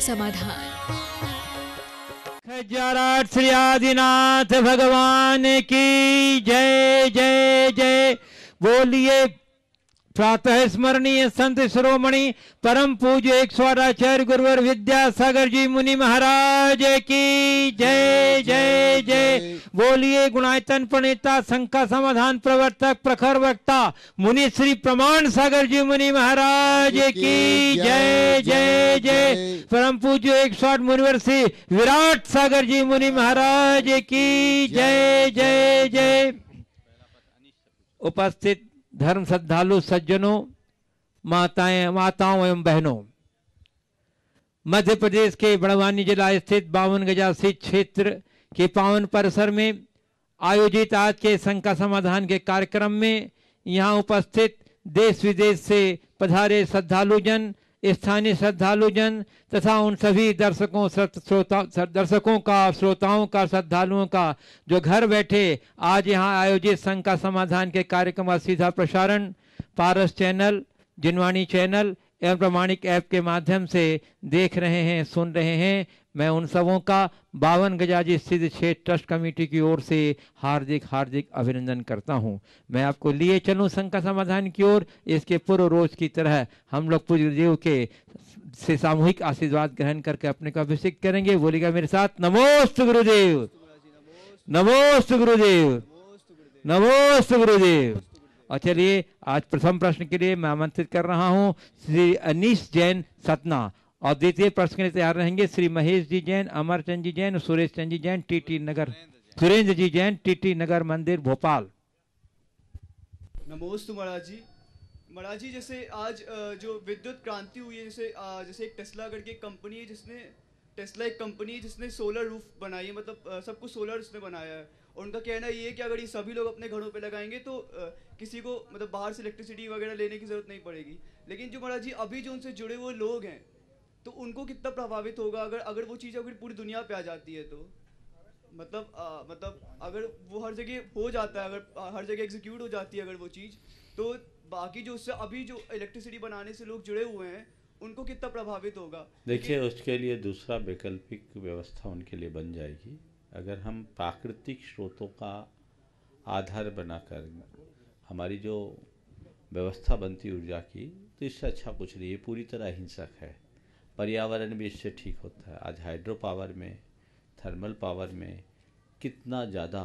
समाधान। खजाराट श्री आदिनाथ भगवान की जय जय जय। बोलिए प्रातः स्मरणीय संत शिरोमणि परम पूज्य एक स्वाराचार्य गुरुवर विद्यासागर जी मुनि महाराज की जय जय जय। बोलिए गुणायतन प्रणेता शंका समाधान प्रवर्तक प्रखर वक्ता मुनि श्री प्रमाण सागर जी मुनि महाराज की जय जय जय। परम पूज्य एक स्वाट मुनिवर श्री विराट सागर जी मुनि महाराज की जय जय जय। उपस्थित धर्म श्रद्धालु सज्जनों, माताओं एवं बहनों, मध्य प्रदेश के बड़वानी जिला स्थित 52 गजासी क्षेत्र के पावन परिसर में आयोजित आज के शंका समाधान के कार्यक्रम में यहाँ उपस्थित देश विदेश से पधारे श्रद्धालुजन, स्थानीय श्रद्धालुजन तथा उन सभी दर्शकों का, श्रोताओं का, श्रद्धालुओं का जो घर बैठे आज यहाँ आयोजित शंका समाधान के कार्यक्रम का सीधा प्रसारण पारस चैनल, जिनवाणी चैनल एवं प्रमाणिक ऐप के माध्यम से देख रहे हैं, सुन रहे हैं। मैं उन सबों का 52 गजाजी स्थित क्षेत्र ट्रस्ट कमेटी की ओर से हार्दिक हार्दिक अभिनंदन करता हूं। मैं आपको लिए चलूं शंका समाधान की ओर। इसके पूर्व रोज की तरह हम लोग पूज्य गुरुदेव के से सामूहिक आशीर्वाद ग्रहण करके अपने को अभिषेक करेंगे। बोलिएगा मेरे साथ, नमोस्तु गुरुदेव, नमोस्तु गुरुदेव, नमोस्तु गुरुदेव। और चलिए आज प्रथम प्रश्न के लिए मैं आमंत्रित कर रहा हूं श्री अनीश जैन सतना, और द्वितीय प्रश्न के लिए तैयार रहेंगे श्री महेश जी जैन, अमरचंद जी जैन, सुरेश चंद जी जैन, टीटी नगर, सुरेंद्र जी जैन, टीटी नगर मंदिर भोपाल। नमोस्तु महाराज जी। महाराज जी जैसे आज जो विद्युत क्रांति हुई है, जैसे एक टेस्ला करके कंपनी है जिसने सोलर रूफ बनाई है, मतलब सब कुछ सोलर उसने बनाया है। और उनका कहना ये है कि अगर ये सभी लोग अपने घरों पे लगाएंगे तो किसी को मतलब बाहर से इलेक्ट्रिसिटी वगैरह लेने की जरूरत नहीं पड़ेगी। लेकिन जो महाराज जी अभी जो उनसे जुड़े हुए लोग हैं तो उनको कितना प्रभावित होगा अगर वो चीज़ अगर पूरी दुनिया पे आ जाती है तो मतलब अगर वो हर जगह हो जाता है, अगर हर जगह एग्जीक्यूट हो जाती है अगर वो चीज़, तो बाकी जो उससे अभी जो इलेक्ट्रिसिटी बनाने से लोग जुड़े हुए हैं उनको कितना प्रभावित होगा। देखिए उसके लिए दूसरा वैकल्पिक व्यवस्था उनके लिए बन जाएगी। अगर हम प्राकृतिक स्रोतों का आधार बनाकर हमारी जो व्यवस्था बनती ऊर्जा की, तो इससे अच्छा कुछ नहीं। ये पूरी तरह हिंसक है। पर्यावरण भी इससे ठीक होता है। आज हाइड्रो पावर में, थर्मल पावर में कितना ज़्यादा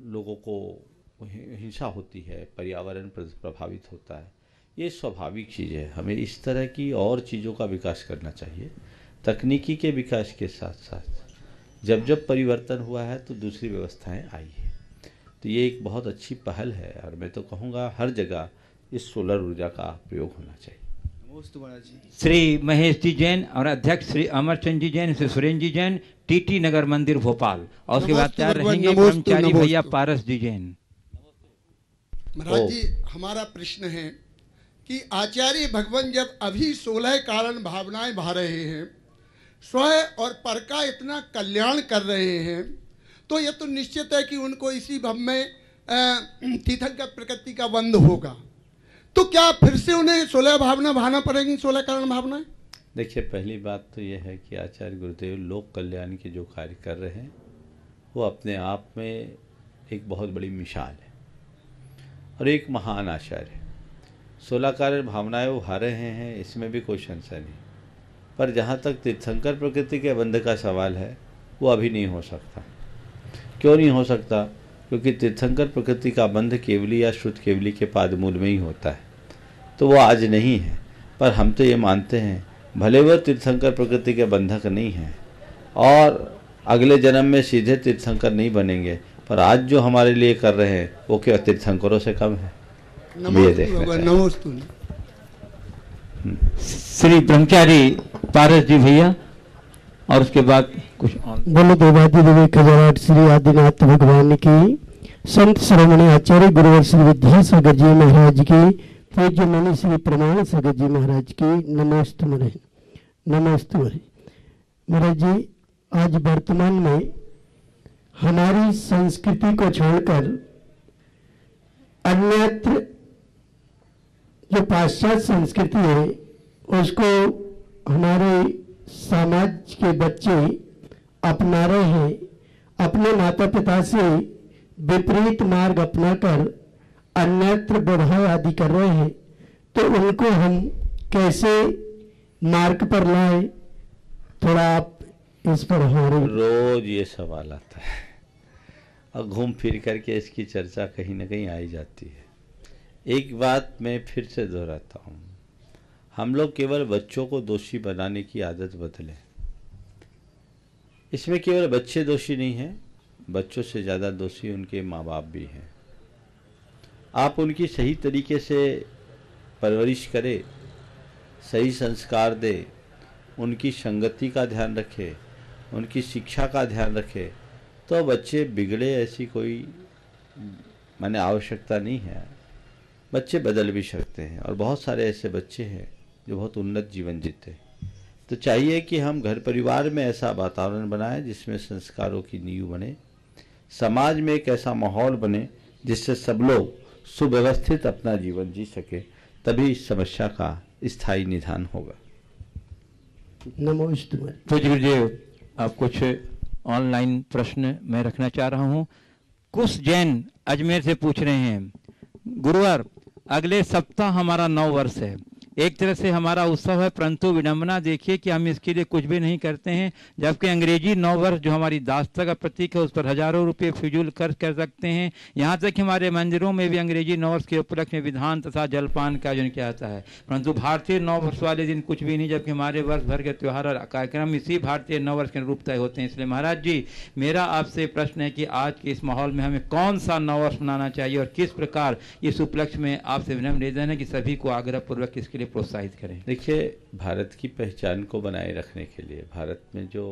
लोगों को हिंसा होती है, पर्यावरण प्रभावित होता है। ये स्वाभाविक चीज़ है। हमें इस तरह की और चीज़ों का विकास करना चाहिए। तकनीकी के विकास के साथ साथ जब परिवर्तन हुआ है तो दूसरी व्यवस्थाएं आई है। तो ये एक बहुत अच्छी पहल है और मैं तो कहूँगा हर जगह इस सोलर ऊर्जा का प्रयोग होना चाहिए। श्री महेश जी जैन और अध्यक्ष श्री अमरचंद जी जैन, श्री सुरेंद्र जी जैन, टीटी नगर मंदिर भोपाल। और उसके बाद तैयार रहेंगे ब्रह्मचारी भैया पारस जी जैन। महाराज जी हमारा प्रश्न है कि आचार्य भगवान जब अभी 16 कारण भावनाएं भा रहे हैं, स्व और पर का इतना कल्याण कर रहे हैं, तो यह तो निश्चित है कि उनको इसी भव में तीर्थंकर प्रकृति का बंध होगा। तो क्या फिर से उन्हें 16 भावना भाना पड़ेगी, 16 कारण भावनाएं? देखिए पहली बात तो यह है कि आचार्य गुरुदेव लोक कल्याण के जो कार्य कर रहे हैं वो अपने आप में एक बहुत बड़ी मिसाल है और एक महान आचार्य है। 16 कारण भावनाएं वो भा रहे हैं, इसमें भी कोई संशय नहीं। पर जहाँ तक तीर्थंकर प्रकृति के बंध का सवाल है वो अभी नहीं हो सकता। क्यों नहीं हो सकता? क्योंकि तीर्थंकर प्रकृति का बंध केवली या शुद्ध केवली के पादमूल में ही होता है, तो वो आज नहीं है। पर हम तो ये मानते हैं भले वह तीर्थंकर प्रकृति के बंधक नहीं हैं और अगले जन्म में सीधे तीर्थंकर नहीं बनेंगे, पर आज जो हमारे लिए कर रहे हैं वो क्या तीर्थंकरों से कम है? श्री ब्रह्मचारी पारस जी भैया और उसके बाद कुछ बोलो। देवादि देवी खजाराट श्री आदिनाथ भगवान की, संत शिरोमणि आचार्य गुरुवर श्री विद्यासागर जी महाराज की, पूज्य मुनि श्री प्रमाण सागर जी महाराज की नमोस्तु मरे, नमोस्तु मरे। महाराज जी आज वर्तमान में हमारी संस्कृति को छोड़कर अन्यत्र जो पाश्चात्य संस्कृति है उसको हमारे समाज के बच्चे अपना रहे हैं, अपने माता पिता से विपरीत मार्ग अपनाकर अन्यत्र बढ़ाव आदि कर रहे हैं, तो उनको हम कैसे मार्ग पर लाए? थोड़ा आप इस पर हमारे रोज ये सवाल आता है और घूम फिर करके इसकी चर्चा कहीं ना कहीं आई जाती है। एक बात मैं फिर से दोहराता हूँ, हम लोग केवल बच्चों को दोषी बनाने की आदत बदलें। इसमें केवल बच्चे दोषी नहीं हैं, बच्चों से ज़्यादा दोषी उनके माँ बाप भी हैं। आप उनकी सही तरीके से परवरिश करें, सही संस्कार दें, उनकी संगति का ध्यान रखें, उनकी शिक्षा का ध्यान रखें, तो बच्चे बिगड़े ऐसी कोई माने आवश्यकता नहीं है। बच्चे बदल भी सकते हैं और बहुत सारे ऐसे बच्चे हैं जो बहुत उन्नत जीवन जीते। तो चाहिए कि हम घर परिवार में ऐसा वातावरण बनाएं जिसमें संस्कारों की नींव बने, समाज में एक ऐसा माहौल बने जिससे सब लोग सुव्यवस्थित अपना जीवन जी सके, तभी इस समस्या का स्थायी निदान होगा। नमोस्तुते। पूज्य गुरुदेव, अब कुछ ऑनलाइन प्रश्न मैं रखना चाह रहा हूँ। कुछ जैन अजमेर से पूछ रहे हैं, गुरुवार अगले सप्ताह हमारा 9 वर्ष है, एक तरह से हमारा उत्सव है, परंतु विडंबना देखिए कि हम इसके लिए कुछ भी नहीं करते हैं, जबकि अंग्रेजी 9 वर्ष जो हमारी दासता का प्रतीक है उस पर हजारों रुपए फिजूल खर्च कर सकते हैं। यहाँ तक कि हमारे मंदिरों में भी अंग्रेजी 9 वर्ष के उपलक्ष्य में विधान तथा जलपान का आयोजन किया जाता है, परंतु भारतीय 9 वर्ष वाले दिन कुछ भी नहीं, जबकि हमारे वर्ष भर के त्यौहार और कार्यक्रम इसी भारतीय 9 वर्ष के अनुरूप तय होते हैं। इसलिए महाराज जी, मेरा आपसे प्रश्न है कि आज के इस माहौल में हमें कौन सा 9 वर्ष मनाना चाहिए और किस प्रकार इस उपलक्ष्य में आपसे विनम्र निवेदन है कि सभी को आग्रहपूर्वक इसके लिए प्रोत्साहित करें। देखिए, भारत की पहचान को बनाए रखने के लिए भारत में जो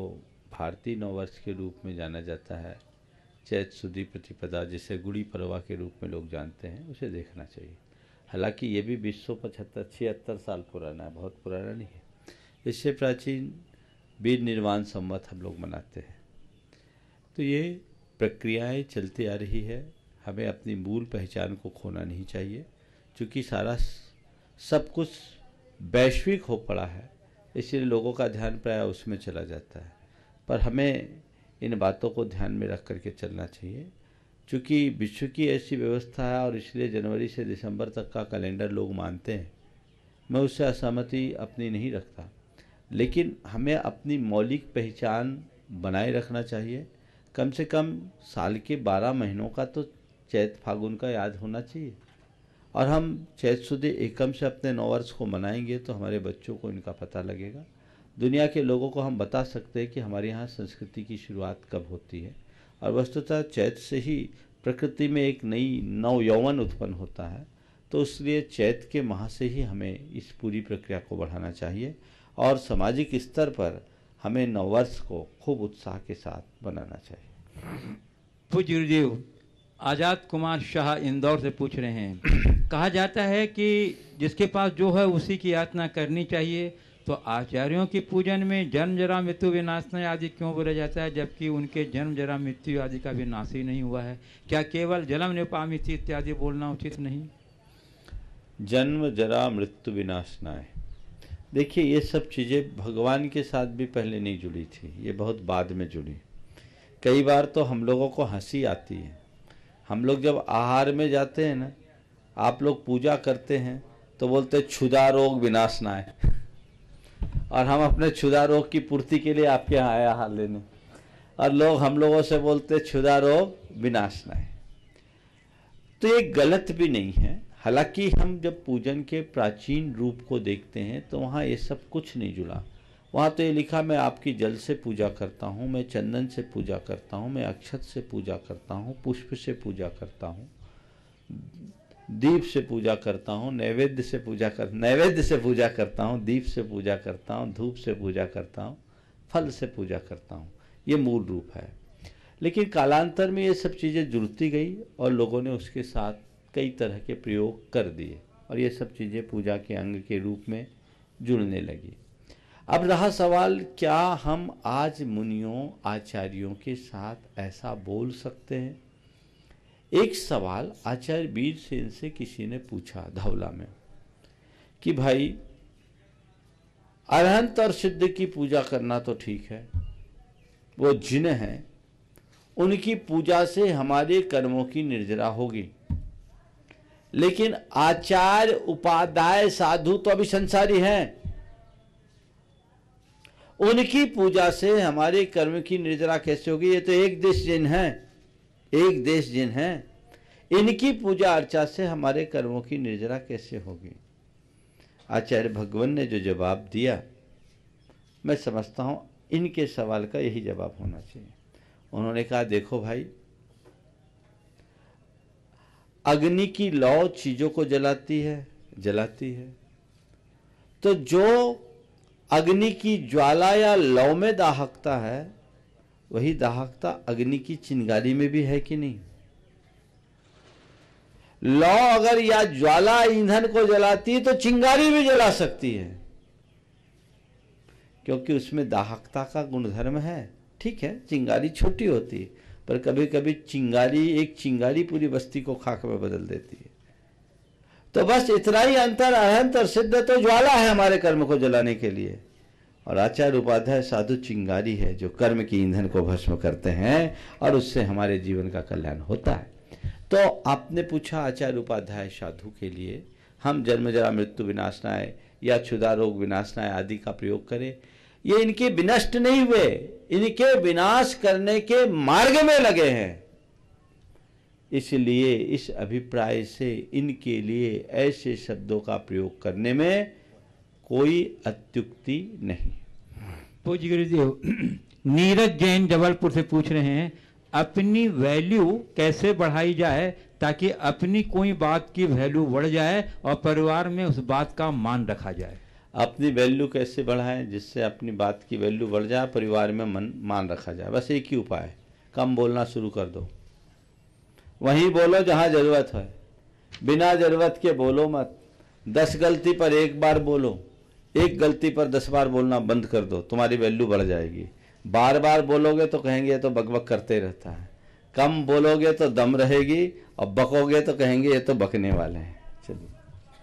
भारतीय 9 वर्ष के रूप में जाना जाता है, चैत शुद्धि प्रतिपदा जिसे गुड़ी पड़वा के रूप में लोग जानते हैं, उसे देखना चाहिए। हालांकि ये भी 275-76 साल पुराना है, बहुत पुराना नहीं है। इससे प्राचीन वीर निर्वाण संवत हम लोग मनाते हैं। तो ये प्रक्रियाएं चलती आ रही है, हमें अपनी मूल पहचान को खोना नहीं चाहिए, क्योंकि सारा सब कुछ वैश्विक हो पड़ा है, इसलिए लोगों का ध्यान प्राय उसमें चला जाता है। पर हमें इन बातों को ध्यान में रख करके चलना चाहिए, क्योंकि विश्व की ऐसी व्यवस्था है और इसलिए जनवरी से दिसंबर तक का कैलेंडर लोग मानते हैं। मैं उससे असहमति अपनी नहीं रखता, लेकिन हमें अपनी मौलिक पहचान बनाए रखना चाहिए। कम से कम साल के 12 महीनों का तो चैत फागुन का याद होना चाहिए, और हम चैत शुद्धि एकम से अपने 9 वर्ष को मनाएंगे तो हमारे बच्चों को इनका पता लगेगा। दुनिया के लोगों को हम बता सकते हैं कि हमारे यहाँ संस्कृति की शुरुआत कब होती है, और वस्तुतः चैत से ही प्रकृति में एक नई नव यौवन उत्पन्न होता है। तो इसलिए चैत के माह से ही हमें इस पूरी प्रक्रिया को बढ़ाना चाहिए, और सामाजिक स्तर पर हमें 9 वर्ष को खूब उत्साह के साथ बनाना चाहिए। पूज्य गुरुदेव, आज़ाद कुमार शाह इंदौर से पूछ रहे हैं, कहा जाता है कि जिसके पास जो है उसी की यातना करनी चाहिए, तो आचार्यों की पूजन में जन्म जरा मृत्यु विनाशना आदि क्यों बोला जाता है, जबकि उनके जन्म जरा मृत्यु आदि का विनाश ही नहीं हुआ है? क्या केवल जन्म निपामिति इत्यादि बोलना उचित नहीं? जन्म जरा मृत्यु विनाशनाय, देखिए ये सब चीज़ें भगवान के साथ भी पहले नहीं जुड़ी थी, ये बहुत बाद में जुड़ी। कई बार तो हम लोगों को हंसी आती है, हम लोग जब आहार में जाते हैं ना, आप लोग पूजा करते हैं तो बोलते क्षुधा रोग विनाशनाय, और हम अपने क्षुधा रोग की पूर्ति के लिए आपके यहाँ आए आहार लेने, और लोग हम लोगों से बोलते क्षुधा रोग विनाशनाय। तो ये गलत भी नहीं है। हालांकि हम जब पूजन के प्राचीन रूप को देखते हैं तो वहाँ ये सब कुछ नहीं जुड़ा। वहाँ तो ये लिखा, मैं आपकी जल से पूजा करता हूँ, मैं चंदन से पूजा करता हूँ, मैं अक्षत से पूजा करता हूँ, पुष्प से पूजा करता हूँ, दीप से पूजा करता हूँ, नैवेद्य से पूजा करता हूँ, दीप से पूजा करता हूँ, धूप से पूजा करता हूँ, फल से पूजा करता हूँ। ये मूल रूप है। लेकिन कालांतर में ये सब चीज़ें जुड़ती गई और लोगों ने उसके साथ कई तरह के प्रयोग कर दिए, और ये सब चीज़ें पूजा के अंग के रूप में जुड़ने लगी। अब रहा सवाल, क्या हम आज मुनियों आचार्यों के साथ ऐसा बोल सकते हैं? एक सवाल आचार्य वीर सेन से किसी ने पूछा धवला में कि भाई अरहंत और सिद्ध की पूजा करना तो ठीक है, वो जिन हैं उनकी पूजा से हमारे कर्मों की निर्जरा होगी, लेकिन आचार्य उपाध्याय साधु तो अभी संसारी हैं, उनकी पूजा से हमारे कर्म की निर्जरा कैसे होगी? ये तो एक देश जिन है, एक देश जिन है, इनकी पूजा अर्चा से हमारे कर्मों की निर्जरा कैसे होगी? आचार्य भगवान ने जो जवाब दिया, मैं समझता हूं इनके सवाल का यही जवाब होना चाहिए। उन्होंने कहा, देखो भाई, अग्नि की लौ चीजों को जलाती है, तो जो अग्नि की ज्वाला या लौ में दाहकता है, वही दाहकता अग्नि की चिंगारी में भी है कि नहीं? लौ अगर या ज्वाला ईंधन को जलाती है तो चिंगारी भी जला सकती है, क्योंकि उसमें दाहकता का गुणधर्म है। ठीक है, चिंगारी छोटी होती है, पर कभी कभी एक चिंगारी पूरी बस्ती को खाक में बदल देती है। तो बस इतना ही अंतर, अरहंत और सिद्ध तो ज्वाला है हमारे कर्म को जलाने के लिए, और आचार्य उपाध्याय साधु चिंगारी है जो कर्म की ईंधन को भस्म करते हैं और उससे हमारे जीवन का कल्याण होता है। तो आपने पूछा आचार्य उपाध्याय साधु के लिए हम जन्म जरा मृत्यु विनाशनाय या क्षुधा रोग विनाशनाय आदि का प्रयोग करें, ये इनके विनष्ट नहीं हुए, इनके विनाश करने के मार्ग में लगे हैं। इसलिए इस अभिप्राय से इनके लिए ऐसे शब्दों का प्रयोग करने में कोई अत्युक्ति नहीं। पूज्य गुरुदेव, नीरज जैन जबलपुर से पूछ रहे हैं, अपनी वैल्यू कैसे बढ़ाई जाए ताकि अपनी कोई बात की वैल्यू बढ़ जाए और परिवार में उस बात का मान रखा जाए? अपनी वैल्यू कैसे बढ़ाएं जिससे अपनी बात की वैल्यू बढ़ जाए, परिवार में मान रखा जाए? बस एक ही उपाय है, कम बोलना शुरू कर दो। वहीं बोलो जहां जरूरत है, बिना जरूरत के बोलो मत। 10 गलती पर एक बार बोलो, एक गलती पर 10 बार बोलना बंद कर दो, तुम्हारी वैल्यू बढ़ जाएगी। बार बार बोलोगे तो कहेंगे ये तो बकबक करते रहता है, कम बोलोगे तो दम रहेगी, और बकोगे तो कहेंगे ये तो बकने वाले हैं। चलिए।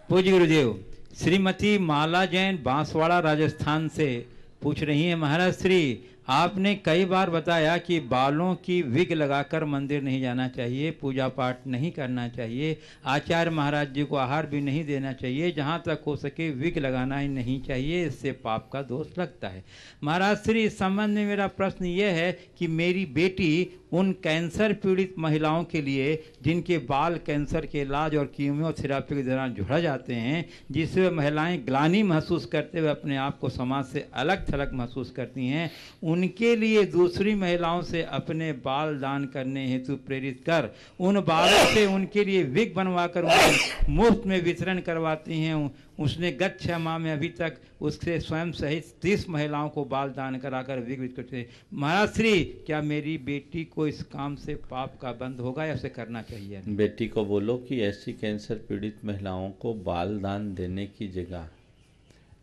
पूज्य गुरुदेव, श्रीमती माला जैन बांसवाड़ा राजस्थान से पूछ रही हैं, महाराज श्री, आपने कई बार बताया कि बालों की विग लगाकर मंदिर नहीं जाना चाहिए, पूजा पाठ नहीं करना चाहिए, आचार्य महाराज जी को आहार भी नहीं देना चाहिए, जहाँ तक हो सके विग लगाना ही नहीं चाहिए, इससे पाप का दोष लगता है। महाराज श्री, इस संबंध में मेरा प्रश्न ये है कि मेरी बेटी उन कैंसर पीड़ित महिलाओं के लिए जिनके बाल कैंसर के इलाज और कीमोथेरेपी के दौरान झुड़ जाते हैं, जिससे महिलाएं ग्लानि महसूस करते हुए अपने आप को समाज से अलग थलग महसूस करती हैं, उनके लिए दूसरी महिलाओं से अपने बाल दान करने हेतु प्रेरित कर उन बालों से उनके लिए विग बनवाकर उन्हें मुफ्त में वितरण करवाती हैं। उसने गत 6 माह में अभी तक उससे स्वयं सहित 30 महिलाओं को बाल दान कराकर विग करते हैं। महाराज श्री, क्या मेरी बेटी को इस काम से पाप का बंद होगा या उसे करना चाहिए? बेटी को बोलो कि ऐसी कैंसर पीड़ित महिलाओं को बाल दान देने की जगह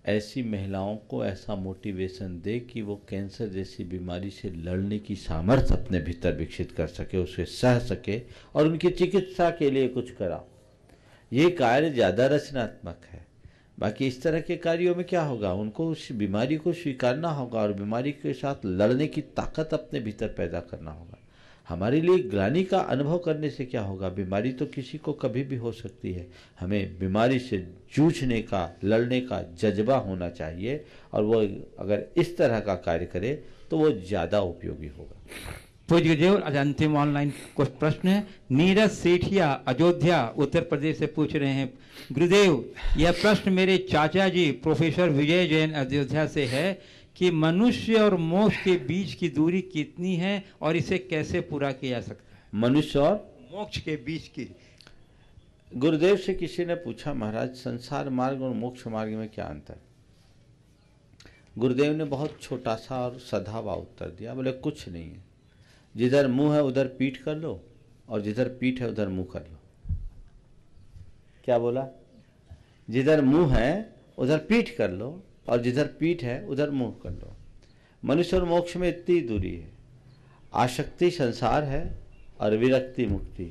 ऐसी महिलाओं को ऐसा मोटिवेशन दे कि वो कैंसर जैसी बीमारी से लड़ने की सामर्थ्य अपने भीतर विकसित कर सके, उसे सह सके और उनकी चिकित्सा के लिए कुछ कराओ। ये कार्य ज़्यादा रचनात्मक है। बाकी इस तरह के कार्यों में क्या होगा, उनको उस बीमारी को स्वीकारना होगा और बीमारी के साथ लड़ने की ताकत अपने भीतर पैदा करना होगा। हमारे लिए ग्लानि का अनुभव करने से क्या होगा, बीमारी तो किसी को कभी भी हो सकती है। हमें बीमारी से जूझने का, लड़ने का जज्बा होना चाहिए, और वो अगर इस तरह का कार्य करे तो वो ज़्यादा उपयोगी होगा। पूज्य गुरुदेव, आज अंतिम ऑनलाइन कुछ प्रश्न है। नीरज सेठिया अयोध्या उत्तर प्रदेश से पूछ रहे हैं, गुरुदेव, यह प्रश्न मेरे चाचा जी प्रोफेसर विजय जैन अयोध्या से है कि मनुष्य और मोक्ष के बीच की दूरी कितनी है और इसे कैसे पूरा किया जा सकता है? मनुष्य और मोक्ष के बीच की। गुरुदेव से किसी ने पूछा, महाराज संसार मार्ग और मोक्ष मार्ग में क्या अंतर? गुरुदेव ने बहुत छोटा सा और सधा हुआ उत्तर दिया, बोले कुछ नहीं है, जिधर मुंह है उधर पीठ कर लो और जिधर पीठ है उधर मुंह कर लो। क्या बोला? जिधर मुंह है उधर पीठ कर लो और जिधर पीठ है उधर मुंह कर लो। मनुष्य और मोक्ष में इतनी दूरी है। आसक्ति संसार है और विरक्ति मुक्ति।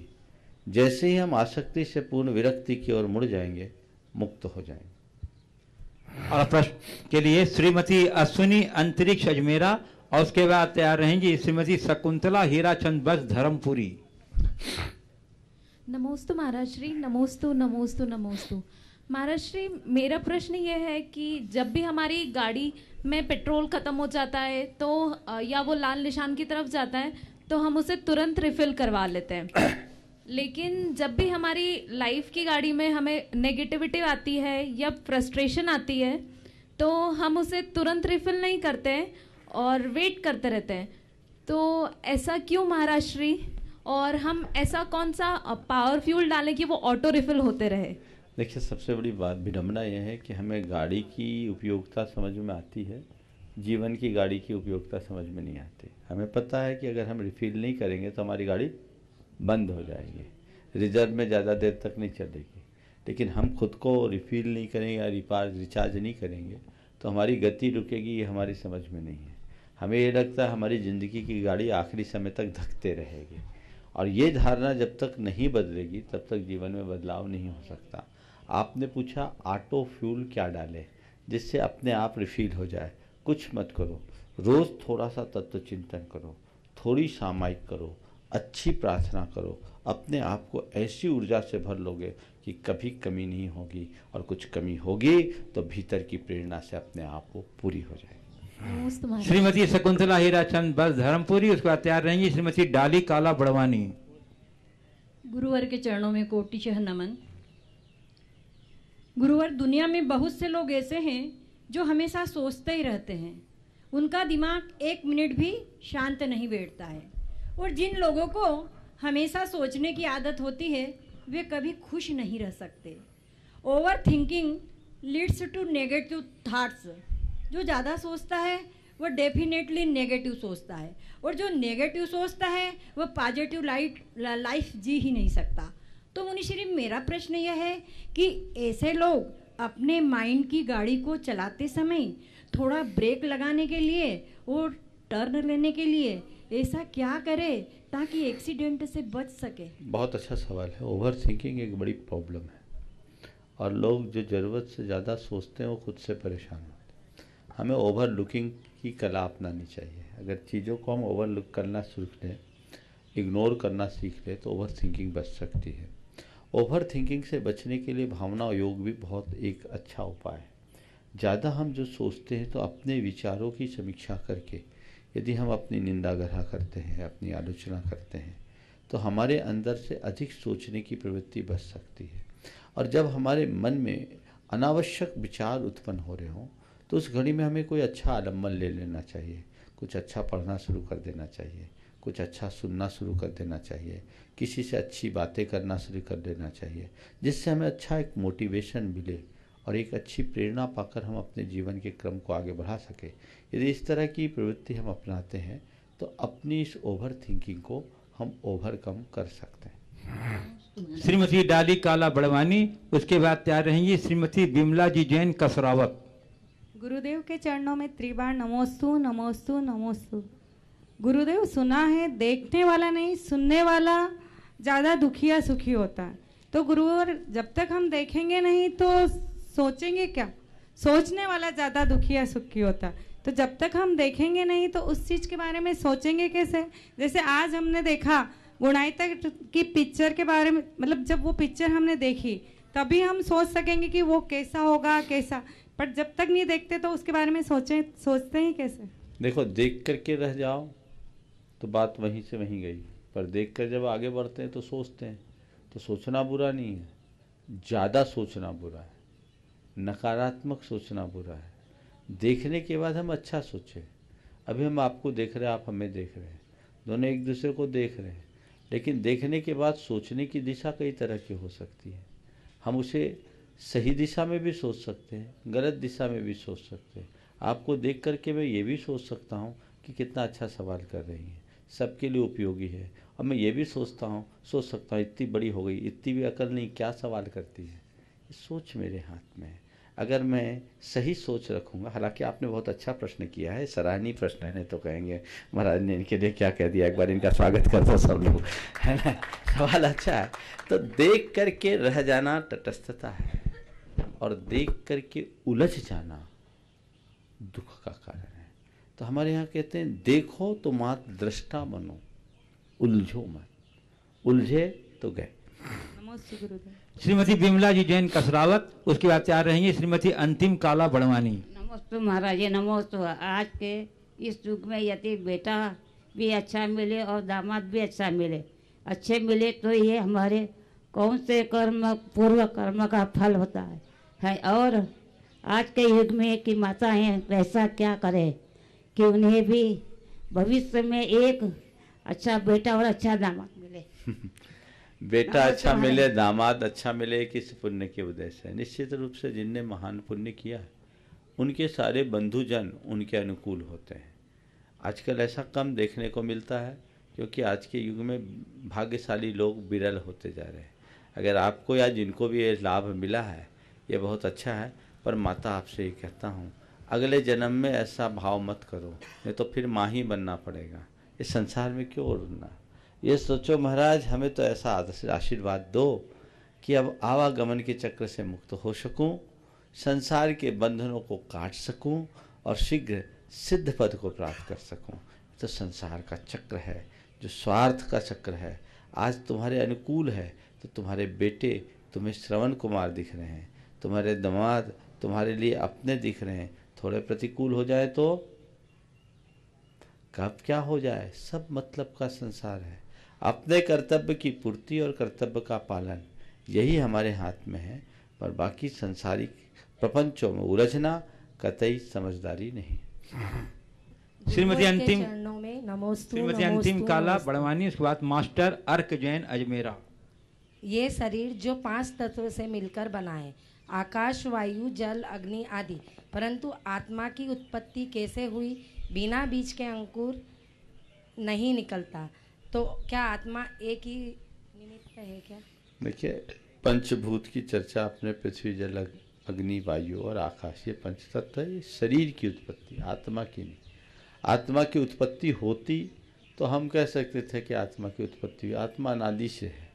जैसे ही हम आसक्ति से पूर्ण विरक्ति की ओर मुड़ जाएंगे, मुक्त हो जाएंगे। और प्रश्न के लिए श्रीमती अश्विनी अंतरिक्ष अजमेरा और उसके बाद तैयार रहेंगी श्रीमती शकुंतला हीराचंद बस धर्मपुरी। नमोस्तु महाराज श्री, नमोस्तु नमोस्तु नमोस्तु। महाराज श्री, मेरा प्रश्न ये है कि जब भी हमारी गाड़ी में पेट्रोल ख़त्म हो जाता है तो या वो लाल निशान की तरफ जाता है तो हम उसे तुरंत रिफ़िल करवा लेते हैं, लेकिन जब भी हमारी लाइफ की गाड़ी में हमें नेगेटिविटी आती है या फ्रस्ट्रेशन आती है तो हम उसे तुरंत रिफ़िल नहीं करते हैं और वेट करते रहते हैं। तो ऐसा क्यों महाराज श्री? और हम ऐसा कौन सा पावर फ्यूल डालें कि वो ऑटो रिफ़िल होते रहे? देखिए, सबसे बड़ी बात विडम्बना यह है कि हमें गाड़ी की उपयोगिता समझ में आती है, जीवन की गाड़ी की उपयोगिता समझ में नहीं आती। हमें पता है कि अगर हम रिफ़िल नहीं करेंगे तो हमारी गाड़ी बंद हो जाएगी, रिजर्व में ज़्यादा देर तक नहीं चलेगी। लेकिन हम खुद को रिफ़िल नहीं करेंगे या रिचार्ज नहीं करेंगे तो हमारी गति रुकेगी, ये हमारी समझ में नहीं है। हमें ये लगता है हमारी ज़िंदगी की गाड़ी आखिरी समय तक धकते रहेगी, और ये धारणा जब तक नहीं बदलेगी तब तक जीवन में बदलाव नहीं हो सकता। आपने पूछा ऑटो फ्यूल क्या डालें जिससे अपने आप रिफ़िल हो जाए। कुछ मत करो, रोज़ थोड़ा सा तत्व चिंतन करो, थोड़ी सामायिक करो, अच्छी प्रार्थना करो, अपने आप को ऐसी ऊर्जा से भर लोगे कि कभी कमी नहीं होगी, और कुछ कमी होगी तो भीतर की प्रेरणा से अपने आप वो पूरी हो जाएगी। श्रीमती शकुंतला हीराचंद बस धर्मपुरी, उसके बाद तैयार रहेंगी श्रीमती डाली काला बड़वानी। गुरुवर के चरणों में कोटिशः नमन। गुरुवर, दुनिया में बहुत से लोग ऐसे हैं जो हमेशा सोचते ही रहते हैं, उनका दिमाग एक मिनट भी शांत नहीं बैठता है। और जिन लोगों को हमेशा सोचने की आदत होती है वे कभी खुश नहीं रह सकते। Over thinking leads to negative thoughts. जो ज़्यादा सोचता है वो डेफिनेटली नेगेटिव सोचता है, और जो नेगेटिव सोचता है वो पॉजिटिव लाइफ जी ही नहीं सकता। तो मुनिश्री, मेरा प्रश्न यह है कि ऐसे लोग अपने माइंड की गाड़ी को चलाते समय थोड़ा ब्रेक लगाने के लिए और टर्न लेने के लिए ऐसा क्या करे ताकि एक्सीडेंट से बच सके? बहुत अच्छा सवाल है। ओवर थिंकिंग एक बड़ी प्रॉब्लम है, और लोग जो ज़रूरत से ज़्यादा सोचते हैं वो खुद से परेशान होते हैं। हमें ओवर लुकिंग की कला अपनानी चाहिए। अगर चीज़ों को हम ओवर लुक करना सीख लें, इग्नोर करना सीख लें, तो ओवर थिंकिंग बच सकती है। ओवर थिंकिंग से बचने के लिए भावना योग भी बहुत एक अच्छा उपाय है। ज़्यादा हम जो सोचते हैं तो अपने विचारों की समीक्षा करके यदि हम अपनी निंदा ग्रह करते हैं, अपनी आलोचना करते हैं, तो हमारे अंदर से अधिक सोचने की प्रवृत्ति बच सकती है। और जब हमारे मन में अनावश्यक विचार उत्पन्न हो रहे हों तो उस घड़ी में हमें कोई अच्छा आलम्बन ले लेना चाहिए, कुछ अच्छा पढ़ना शुरू कर देना चाहिए, कुछ अच्छा सुनना शुरू कर देना चाहिए, किसी से अच्छी बातें करना शुरू कर देना चाहिए, जिससे हमें अच्छा एक मोटिवेशन मिले और एक अच्छी प्रेरणा पाकर हम अपने जीवन के क्रम को आगे बढ़ा सके। यदि इस तरह की प्रवृत्ति हम अपनाते हैं तो अपनी इस ओवर थिंकिंग को हम ओवरकम कर सकते हैं। श्रीमती डाली काला बड़वानी, उसके बाद तैयार रहेंगी श्रीमती बिमला जी जैन कसरावत। गुरुदेव के चरणों में त्रिबार नमोस्तु नमोस्तु नमोस्तु। गुरुदेव, सुना है देखने वाला नहीं सुनने वाला ज़्यादा दुखी या सुखी होता है। तो गुरुवर, जब तक हम देखेंगे नहीं तो सोचेंगे क्या? सोचने वाला ज़्यादा दुखी या सुखी होता है। तो जब तक हम देखेंगे नहीं तो उस चीज़ के बारे में सोचेंगे कैसे? जैसे आज हमने देखा गुणाईता की पिक्चर के बारे में, मतलब जब वो पिक्चर हमने देखी तभी हम सोच सकेंगे कि वो कैसा होगा कैसा, पर जब तक नहीं देखते तो उसके बारे में सोचते ही कैसे? देखो, देख करके रह जाओ तो बात वहीं से वहीं गई, पर देख कर जब आगे बढ़ते हैं तो सोचते हैं। तो सोचना बुरा नहीं है, ज़्यादा सोचना बुरा है, नकारात्मक सोचना बुरा है। देखने के बाद हम अच्छा सोचें। अभी हम आपको देख रहे हैं, आप हमें देख रहे हैं, दोनों एक दूसरे को देख रहे हैं, लेकिन देखने के बाद सोचने की दिशा कई तरह की हो सकती है। हम उसे सही दिशा में भी सोच सकते हैं, गलत दिशा में भी सोच सकते हैं। आपको देख करके मैं ये भी सोच सकता हूँ कि कितना अच्छा सवाल कर रही हैं, सबके लिए उपयोगी है। और मैं ये भी सोच सकता हूँ इतनी बड़ी हो गई, इतनी भी अकल नहीं, क्या सवाल करती है। ये सोच मेरे हाथ में है। अगर मैं सही सोच रखूँगा, हालांकि आपने बहुत अच्छा प्रश्न किया है, सराहनीय प्रश्न है, नहीं तो कहेंगे महाराज ने इनके लिए क्या कह दिया, एक बार इनका स्वागत कर दो सब लोग, है ना। सवाल अच्छा है। तो देख करके रह जाना तटस्थता है। और देख करके उलझ जाना दुख का कारण है। तो हमारे यहाँ कहते हैं देखो तो मात्र दृष्टा बनो, उलझो मत, उलझे तो गए। नमस्ते गुरुदेव। श्रीमती विमला जी जैन कसरावत, उसके बाद तैयार रहेंगे श्रीमती अंतिम काला बड़वानी। नमस्ते महाराज जी, नमस्ते। आज के इस युग में यदि बेटा भी अच्छा मिले और दामाद भी अच्छा मिले, अच्छे मिले तो ये हमारे कौन से कर्म, पूर्व कर्म का फल होता है। और आज के युग में कि माता हैं वैसा क्या करे कि उन्हें भी भविष्य में एक अच्छा बेटा और अच्छा दामाद मिले। बेटा अच्छा मिले, दामाद अच्छा मिले, किस पुण्य के उद्देश्य है। निश्चित रूप से जिनने महान पुण्य किया है उनके सारे बंधुजन उनके अनुकूल होते हैं। आजकल ऐसा कम देखने को मिलता है क्योंकि आज के युग में भाग्यशाली लोग विरल होते जा रहे हैं। अगर आपको या जिनको भी ये लाभ मिला है ये बहुत अच्छा है, पर माता आपसे ये कहता हूँ अगले जन्म में ऐसा भाव मत करो, नहीं तो फिर माँ ही बनना पड़ेगा। इस संसार में क्यों रुकना। ये सोचो महाराज हमें तो ऐसा आशीर्वाद दो कि अब आवागमन के चक्र से मुक्त हो सकूं, संसार के बंधनों को काट सकूं और शीघ्र सिद्ध पद को प्राप्त कर सकूं। तो संसार का चक्र है जो स्वार्थ का चक्र है। आज तुम्हारे अनुकूल है तो तुम्हारे बेटे तुम्हें श्रवण कुमार दिख रहे हैं, तुम्हारे दामाद तुम्हारे लिए अपने दिख रहे हैं। थोड़े प्रतिकूल हो जाए तो कब क्या हो जाए, सब मतलब का संसार है। अपने कर्तव्य की पूर्ति और कर्तव्य का पालन यही हमारे हाथ में है, पर बाकी संसारिक प्रपंचों में उलझना कतई समझदारी नहीं। श्रीमती अंतिम चरणों में नमोस्तु, श्रीमती अंतिम काला बड़वानी, उसके बाद मास्टर अर्क जैन अजमेरा। ये शरीर जो 5 तत्व से मिलकर बना है, आकाश, वायु, जल, अग्नि आदि, परंतु आत्मा की उत्पत्ति कैसे हुई? बिना बीज के अंकुर नहीं निकलता, तो क्या आत्मा एक ही निमित्त है क्या? देखिए, पंचभूत की चर्चा अपने पृथ्वी, जल, अग्नि, वायु और आकाश, ये पंचतत्व है। ये शरीर की उत्पत्ति, आत्मा की नहीं। आत्मा की उत्पत्ति होती तो हम कह सकते थे कि आत्मा की उत्पत्ति हुई। आत्मा अनादि से है,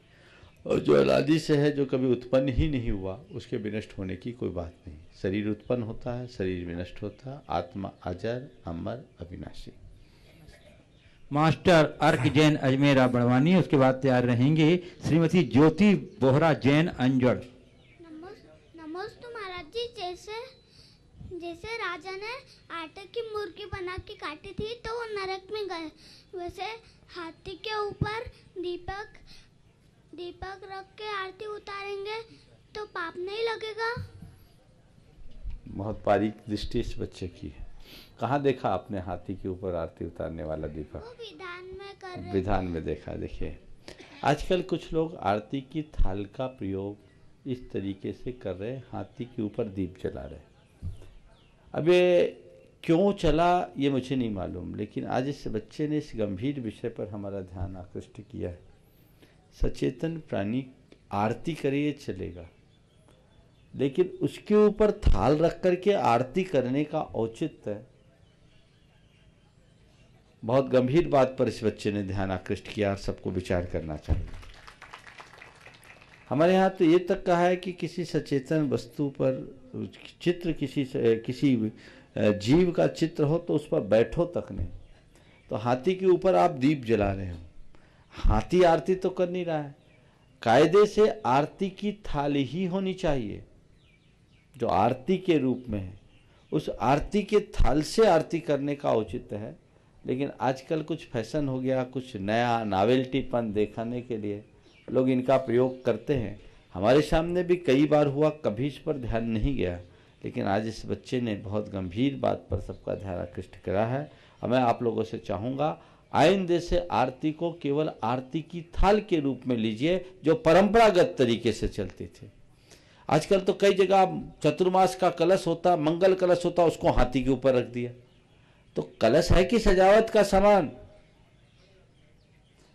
और जो अनादि से है, जो कभी उत्पन्न ही नहीं हुआ, उसके विनष्ट होने की कोई बात नहीं। शरीर उत्पन्न होता है, शरीर विनष्ट होता है। आत्मा अजर, अमर, अविनाशी। मास्टर अर्क जैन अजमेरा बड़वानी, उसके बाद तैयार रहेंगे श्रीमती ज्योति बोहरा जैन अंजड़। नमस्ते महाराज जी। जैसे राजा ने आटे की मुर्गी बना के काटी थी तो वो नरक में गए, वैसे हाथी के ऊपर दीपक रख के आरती उतारेंगे तो पाप नहीं लगेगा? बहुत बारीक दृष्टि इस बच्चे की है। कहाँ देखा आपने हाथी के ऊपर आरती उतारने वाला दीपक? वो विधान में कर रहे। विधान में देखा। देखिए, आजकल कुछ लोग आरती की थाल का प्रयोग इस तरीके से कर रहे हैं, हाथी के ऊपर दीप जला रहे। अब ये क्यों चला ये मुझे नहीं मालूम, लेकिन आज इस बच्चे ने इस गंभीर विषय पर हमारा ध्यान आकृष्ट किया है। सचेतन प्राणी आरती करे ये चलेगा, लेकिन उसके ऊपर थाल रख करके आरती करने का औचित्य, बहुत गंभीर बात पर इस बच्चे ने ध्यान आकृष्ट किया और सबको विचार करना चाहिए। हमारे यहाँ तो ये तक कहा है कि किसी सचेतन वस्तु पर चित्र, किसी जीव का चित्र हो तो उस पर बैठो तक नहीं। तो हाथी के ऊपर आप दीप जला रहे हो, हाथी आरती तो कर नहीं रहा है। कायदे से आरती की थाल ही होनी चाहिए जो आरती के रूप में है, उस आरती के थाल से आरती करने का औचित्य है। लेकिन आजकल कुछ फैशन हो गया, कुछ नया नॉवेल्टीपन दिखाने के लिए लोग इनका प्रयोग करते हैं। हमारे सामने भी कई बार हुआ, कभी इस पर ध्यान नहीं गया, लेकिन आज इस बच्चे ने बहुत गंभीर बात पर सबका ध्यान आकृष्ट करा है। और मैं आप लोगों से चाहूँगा, आइंदे से आरती को केवल आरती की थाल के रूप में लीजिए जो परंपरागत तरीके से चलती थी। आजकल तो कई जगह चतुर्मास का कलश होता, मंगल कलश होता, उसको हाथी के ऊपर रख दिया। तो कलश है कि सजावट का सामान?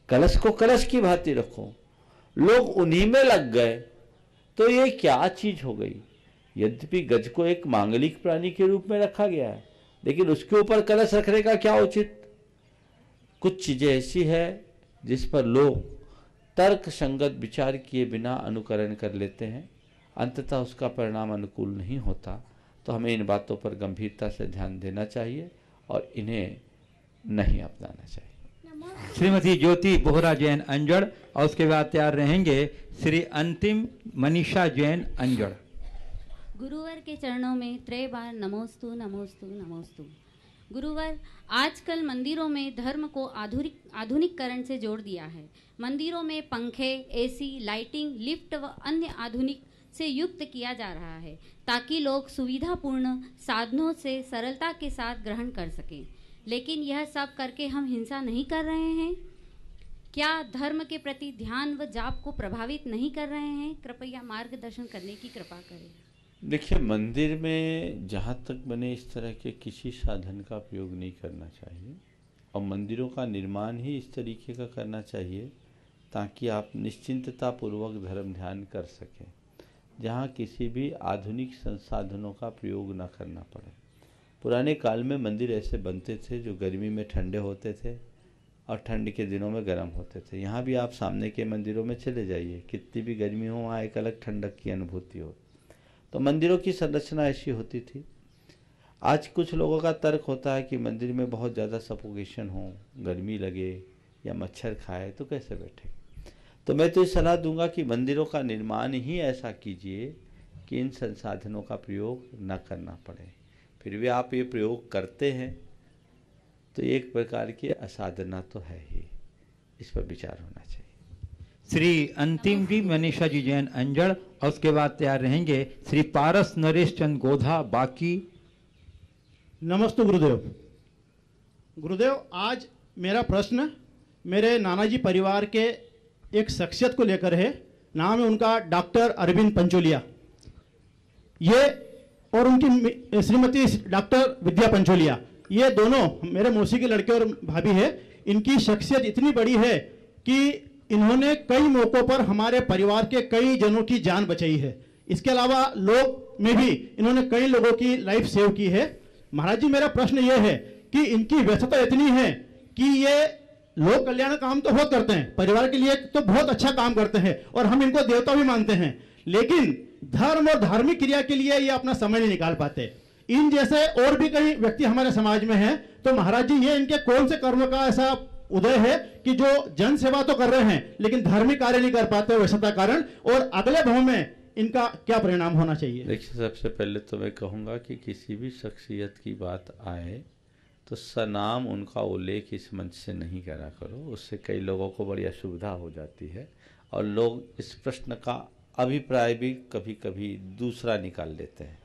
कलश को कलश की भांति रखो। लोग उन्हीं में लग गए तो ये क्या चीज हो गई। यद्यपि गज को एक मांगलिक प्राणी के रूप में रखा गया है, लेकिन उसके ऊपर कलश रखने का क्या उचित? कुछ चीजें ऐसी है जिस पर लोग तर्क संगत विचार किए बिना अनुकरण कर लेते हैं अंततः उसका परिणाम अनुकूल नहीं होता, तो हमें इन बातों पर गंभीरता से ध्यान देना चाहिए और इन्हें नहीं अपनाना चाहिए। श्रीमती ज्योति बोहरा जैन अंजड़ और उसके बाद तैयार रहेंगे श्री अंतिम मनीषा जैन अंजड़। गुरुवर के चरणों में त्रय बार नमोस्तु नमोस्तु नमोस्तु। गुरुवर, आजकल मंदिरों में धर्म को आधुनिककरण से जोड़ दिया है। मंदिरों में पंखे, एसी, लाइटिंग, लिफ्ट व अन्य आधुनिक से युक्त किया जा रहा है ताकि लोग सुविधापूर्ण साधनों से सरलता के साथ ग्रहण कर सकें। लेकिन यह सब करके हम हिंसा नहीं कर रहे हैं? क्या धर्म के प्रति ध्यान व जाप को प्रभावित नहीं कर रहे हैं? कृपया मार्गदर्शन करने की कृपा करें। देखिए, मंदिर में जहाँ तक बने इस तरह के किसी साधन का प्रयोग नहीं करना चाहिए और मंदिरों का निर्माण ही इस तरीके का करना चाहिए ताकि आप निश्चिंतता पूर्वक धर्म ध्यान कर सकें, जहाँ किसी भी आधुनिक संसाधनों का प्रयोग न करना पड़े। पुराने काल में मंदिर ऐसे बनते थे जो गर्मी में ठंडे होते थे और ठंड के दिनों में गर्म होते थे। यहाँ भी आप सामने के मंदिरों में चले जाइए, कितनी भी गर्मी हो वहाँ एक अलग ठंडक की अनुभूति हो। तो मंदिरों की संरचना ऐसी होती थी। आज कुछ लोगों का तर्क होता है कि मंदिर में बहुत ज़्यादा सफोकेशन हो, गर्मी लगे या मच्छर खाए तो कैसे बैठे। तो मैं तो ये सलाह दूंगा कि मंदिरों का निर्माण ही ऐसा कीजिए कि इन संसाधनों का प्रयोग न करना पड़े। फिर भी आप ये प्रयोग करते हैं तो एक प्रकार की असाधना तो है ही, इस पर विचार होना चाहिए। श्री अंतिम जी मनीषा जी जैन अंजड़ और उसके बाद तैयार रहेंगे श्री पारस नरेश चंद गोधा बाकी। नमस्ते गुरुदेव। गुरुदेव, आज मेरा प्रश्न मेरे नानाजी परिवार के एक शख्सियत को लेकर है। नाम है उनका डॉक्टर अरविंद पंचोलिया। ये और उनकी श्रीमती डॉक्टर विद्या पंचोलिया, ये दोनों मेरे मौसी के लड़के और भाभी है। इनकी शख्सियत इतनी बड़ी है कि इन्होंने कई मौकों पर हमारे परिवार के कई जनों की जान बचाई है। इसके अलावा लोग में भी इन्होंने कई लोगों की लाइफ सेव की है। महाराज जी, मेरा प्रश्न यह है कि इनकी व्यस्तता इतनी है कि ये लोक कल्याण काम तो बहुत करते हैं, परिवार के लिए तो बहुत अच्छा काम करते हैं और हम इनको देवता भी मानते हैं, लेकिन धर्म और धार्मिक क्रिया के लिए ये अपना समय नहीं निकाल पाते। इन जैसे और भी कई व्यक्ति हमारे समाज में हैं, तो महाराज जी ये इनके कौन से कर्म का ऐसा उदय है कि जो जन सेवा तो कर रहे हैं लेकिन धार्मिक कार्य नहीं कर पाते व्यस्तता कारण, और अगले भाव में इनका क्या परिणाम होना चाहिए? देखिए, सबसे पहले तो मैं कहूँगा कि किसी भी शख्सियत की बात आए तो सनाम उनका उल्लेख इस मंच से नहीं करा करो, उससे कई लोगों को बड़ी असुविधा हो जाती है और लोग इस प्रश्न का अभिप्राय भी कभी कभी दूसरा निकाल लेते हैं।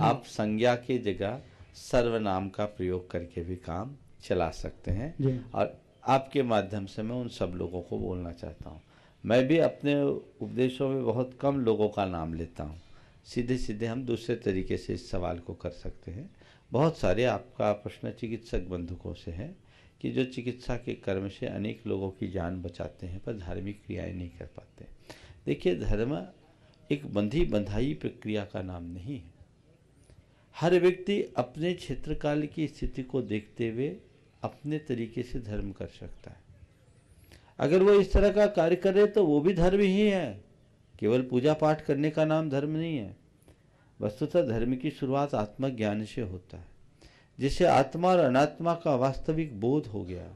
आप संज्ञा की जगह सर्वनाम का प्रयोग करके भी काम चला सकते हैं और आपके माध्यम से मैं उन सब लोगों को बोलना चाहता हूँ। मैं भी अपने उपदेशों में बहुत कम लोगों का नाम लेता हूँ। सीधे सीधे हम दूसरे तरीके से इस सवाल को कर सकते हैं। बहुत सारे आपका प्रश्न चिकित्सक बंधुकों से है कि जो चिकित्सा के कर्म से अनेक लोगों की जान बचाते हैं पर धार्मिक क्रियाएं नहीं कर पाते। देखिए, धर्म एक बंधी बंधाई प्रक्रिया का नाम नहीं है। हर व्यक्ति अपने क्षेत्रकाल की स्थिति को देखते हुए अपने तरीके से धर्म कर सकता है। अगर वो इस तरह का कार्य करे तो वो भी धर्म ही है। केवल पूजा पाठ करने का नाम धर्म नहीं है। वस्तुतः धर्म की शुरुआत आत्मज्ञान से होता है। जिसे आत्मा और अनात्मा का वास्तविक बोध हो गया,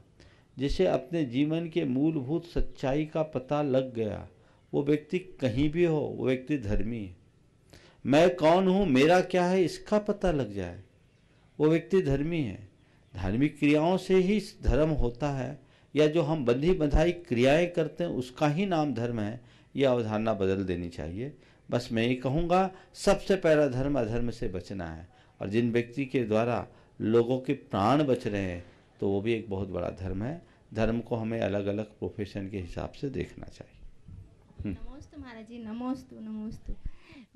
जिसे अपने जीवन के मूलभूत सच्चाई का पता लग गया, वो व्यक्ति कहीं भी हो वो व्यक्ति धर्मी है। मैं कौन हूँ, मेरा क्या है, इसका पता लग जाए वो व्यक्ति धर्मी है। धार्मिक क्रियाओं से ही धर्म होता है या जो हम बंधी बंधाई क्रियाएं करते हैं उसका ही नाम धर्म है, यह अवधारणा बदल देनी चाहिए। बस मैं ये कहूँगा, सबसे पहला धर्म अधर्म से बचना है और जिन व्यक्ति के द्वारा लोगों के प्राण बच रहे हैं तो वो भी एक बहुत बड़ा धर्म है। धर्म को हमें अलग अलग प्रोफेशन के हिसाब से देखना चाहिए। नमोस्तु महाराज जी, नमोस्तु नमोस्तु।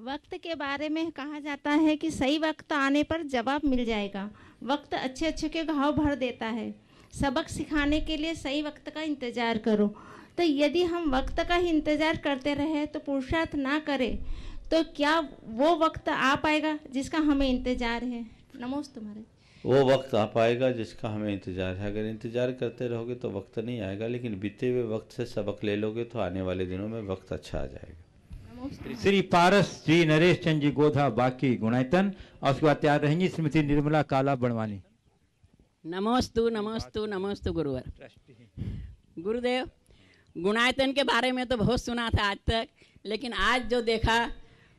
वक्त के बारे में कहा जाता है कि सही वक्त आने पर जवाब मिल जाएगा। वक्त अच्छे अच्छे के घाव भर देता है। सबक सिखाने के लिए सही वक्त का इंतज़ार करो। तो यदि हम वक्त का ही इंतज़ार करते रहे तो पुरुषार्थ ना करें तो क्या वो वक्त आ पाएगा जिसका हमें इंतज़ार है? नमोस्तु महाराज। वो वक्त आ पाएगा जिसका हमें इंतज़ार है। अगर इंतज़ार करते रहोगे तो वक्त नहीं आएगा, लेकिन बीते हुए वक्त से सबक ले लोगे तो आने वाले दिनों में वक्त अच्छा आ जाएगा। श्री पारस जी नरेश चंद जी गोधा बाकी गुणायतन, और उसके बाद तैयार रहेंगी श्रीमती निर्मला काला बड़वानी। नमोस्तु नमोस्तु नमोस्तु गुरुवर। गुरुदेव, गुणायतन के बारे में तो बहुत सुना था आज तक, लेकिन आज जो देखा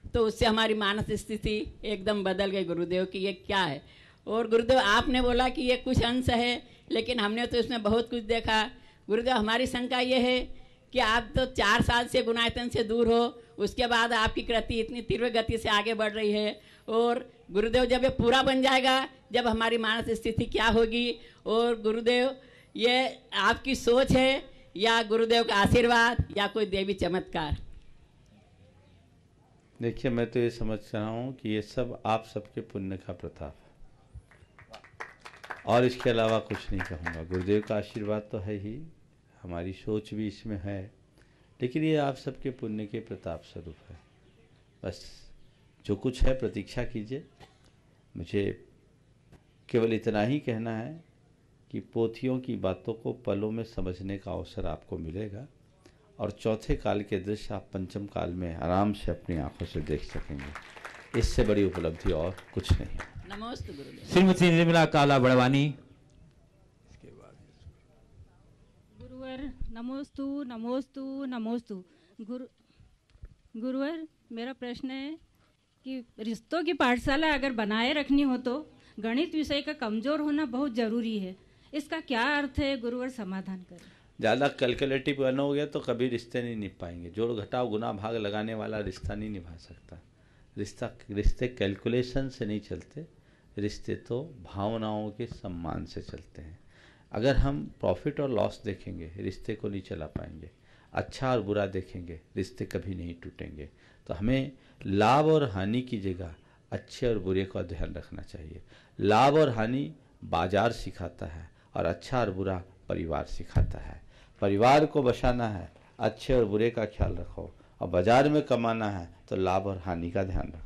तो उससे हमारी मानसिक स्थिति एकदम बदल गई गुरुदेव कि ये क्या है। और गुरुदेव आपने बोला कि ये कुछ अंश है, लेकिन हमने तो इसमें बहुत कुछ देखा। गुरुदेव, हमारी शंका ये है कि आप तो 4 साल से गुणायतन से दूर हो, उसके बाद आपकी कृति इतनी तीव्र गति से आगे बढ़ रही है। और गुरुदेव, जब ये पूरा बन जाएगा, जब हमारी मानसिक स्थिति क्या होगी? और गुरुदेव, ये आपकी सोच है या गुरुदेव का आशीर्वाद या कोई देवी चमत्कार? देखिए, मैं तो ये समझ रहा हूँ कि ये सब आप सबके पुण्य का प्रताप है, और इसके अलावा कुछ नहीं कहूँगा। गुरुदेव का आशीर्वाद तो है ही, हमारी सोच भी इसमें है, लेकिन ये आप सबके पुण्य के प्रताप स्वरूप है। बस जो कुछ है प्रतीक्षा कीजिए। मुझे केवल इतना ही कहना है कि पोथियों की बातों को पलों में समझने का अवसर आपको मिलेगा, और चौथे काल के दृश्य आप पंचम काल में आराम से अपनी आंखों से देख सकेंगे। इससे बड़ी उपलब्धि और कुछ नहीं। नमस्ते गुरुदेव। श्रीमती निर्मला काला बड़वानी। गुरुवर नमोस्तु नमोस्तु नमोस्तु। गुरुवर, मेरा प्रश्न है कि रिश्तों की पाठशाला अगर बनाए रखनी हो तो गणित विषय का कमजोर होना बहुत जरूरी है। इसका क्या अर्थ है गुरुवर? समाधान करें। ज़्यादा कैलकुलेटिव बनोगे तो कभी रिश्ते नहीं निभ पाएंगे। जोड़ घटाव गुना भाग लगाने वाला रिश्ता नहीं निभा सकता। रिश्ते कैलकुलेशन से नहीं चलते, रिश्ते तो भावनाओं के सम्मान से चलते हैं। अगर हम प्रॉफिट और लॉस देखेंगे, रिश्ते को नहीं चला पाएंगे। अच्छा और बुरा देखेंगे, रिश्ते कभी नहीं टूटेंगे। तो हमें लाभ और हानि की जगह अच्छे और बुरे का ध्यान रखना चाहिए। लाभ और हानि बाजार सिखाता है, और अच्छा और बुरा परिवार सिखाता है। परिवार को बचाना है, अच्छे और बुरे का ख्याल रखो, और बाजार में कमाना है तो लाभ और हानि का ध्यान रखो।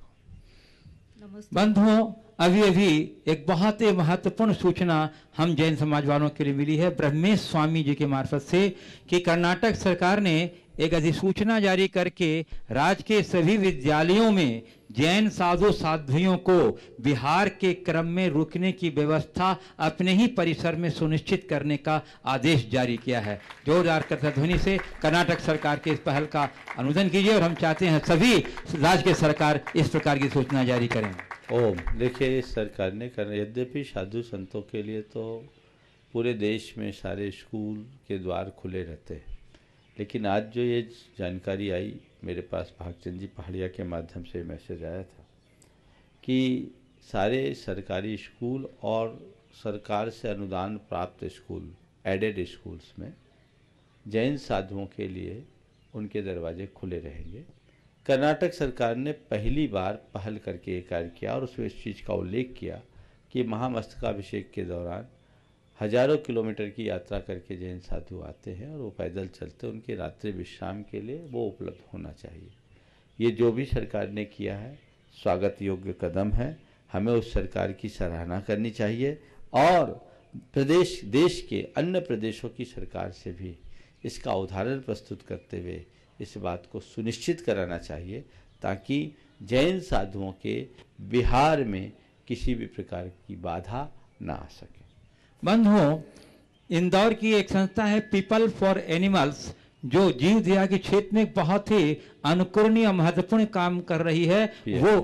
बंधुओं, अभी अभी एक बहुत ही महत्वपूर्ण सूचना हम जैन समाज वालों के लिए मिली है ब्रह्मेश स्वामी जी के मार्फत से कि कर्नाटक सरकार ने एक अधिसूचना जारी करके राज्य के सभी विद्यालयों में जैन साधु साध्वियों को बिहार के क्रम में रुकने की व्यवस्था अपने ही परिसर में सुनिश्चित करने का आदेश जारी किया है। जोरदार करताध्वनि से कर्नाटक सरकार के इस पहल का अनुमोदन कीजिए, और हम चाहते हैं सभी राज्य के सरकार इस प्रकार की सूचना जारी करें। देखिए, इस सरकार ने यद्यपि साधु संतों के लिए तो पूरे देश में सारे स्कूल के द्वार खुले रहते हैं, लेकिन आज जो ये जानकारी आई मेरे पास, भागचंद जी पहाड़िया के माध्यम से मैसेज आया था कि सारे सरकारी स्कूल और सरकार से अनुदान प्राप्त स्कूल, एडेड स्कूल्स में जैन साधुओं के लिए उनके दरवाजे खुले रहेंगे। कर्नाटक सरकार ने पहली बार पहल करके ये कार्य किया, और उसमें इस चीज़ का उल्लेख किया कि महामस्तकाभिषेक के दौरान हजारों किलोमीटर की यात्रा करके जैन साधु आते हैं, और वो पैदल चलते, उनके रात्रि विश्राम के लिए वो उपलब्ध होना चाहिए। ये जो भी सरकार ने किया है स्वागत योग्य कदम है, हमें उस सरकार की सराहना करनी चाहिए, और देश के अन्य प्रदेशों की सरकार से भी इसका उदाहरण प्रस्तुत करते हुए इस बात को सुनिश्चित कराना चाहिए, ताकि जैन साधुओं के बिहार में किसी भी प्रकार की बाधा ना आ सके। बंधुओं, इंदौर की एक संस्था है पीपल फॉर एनिमल्स, जो जीव दया के क्षेत्र में बहुत ही अनुकरणीय महत्वपूर्ण काम कर रही है। वो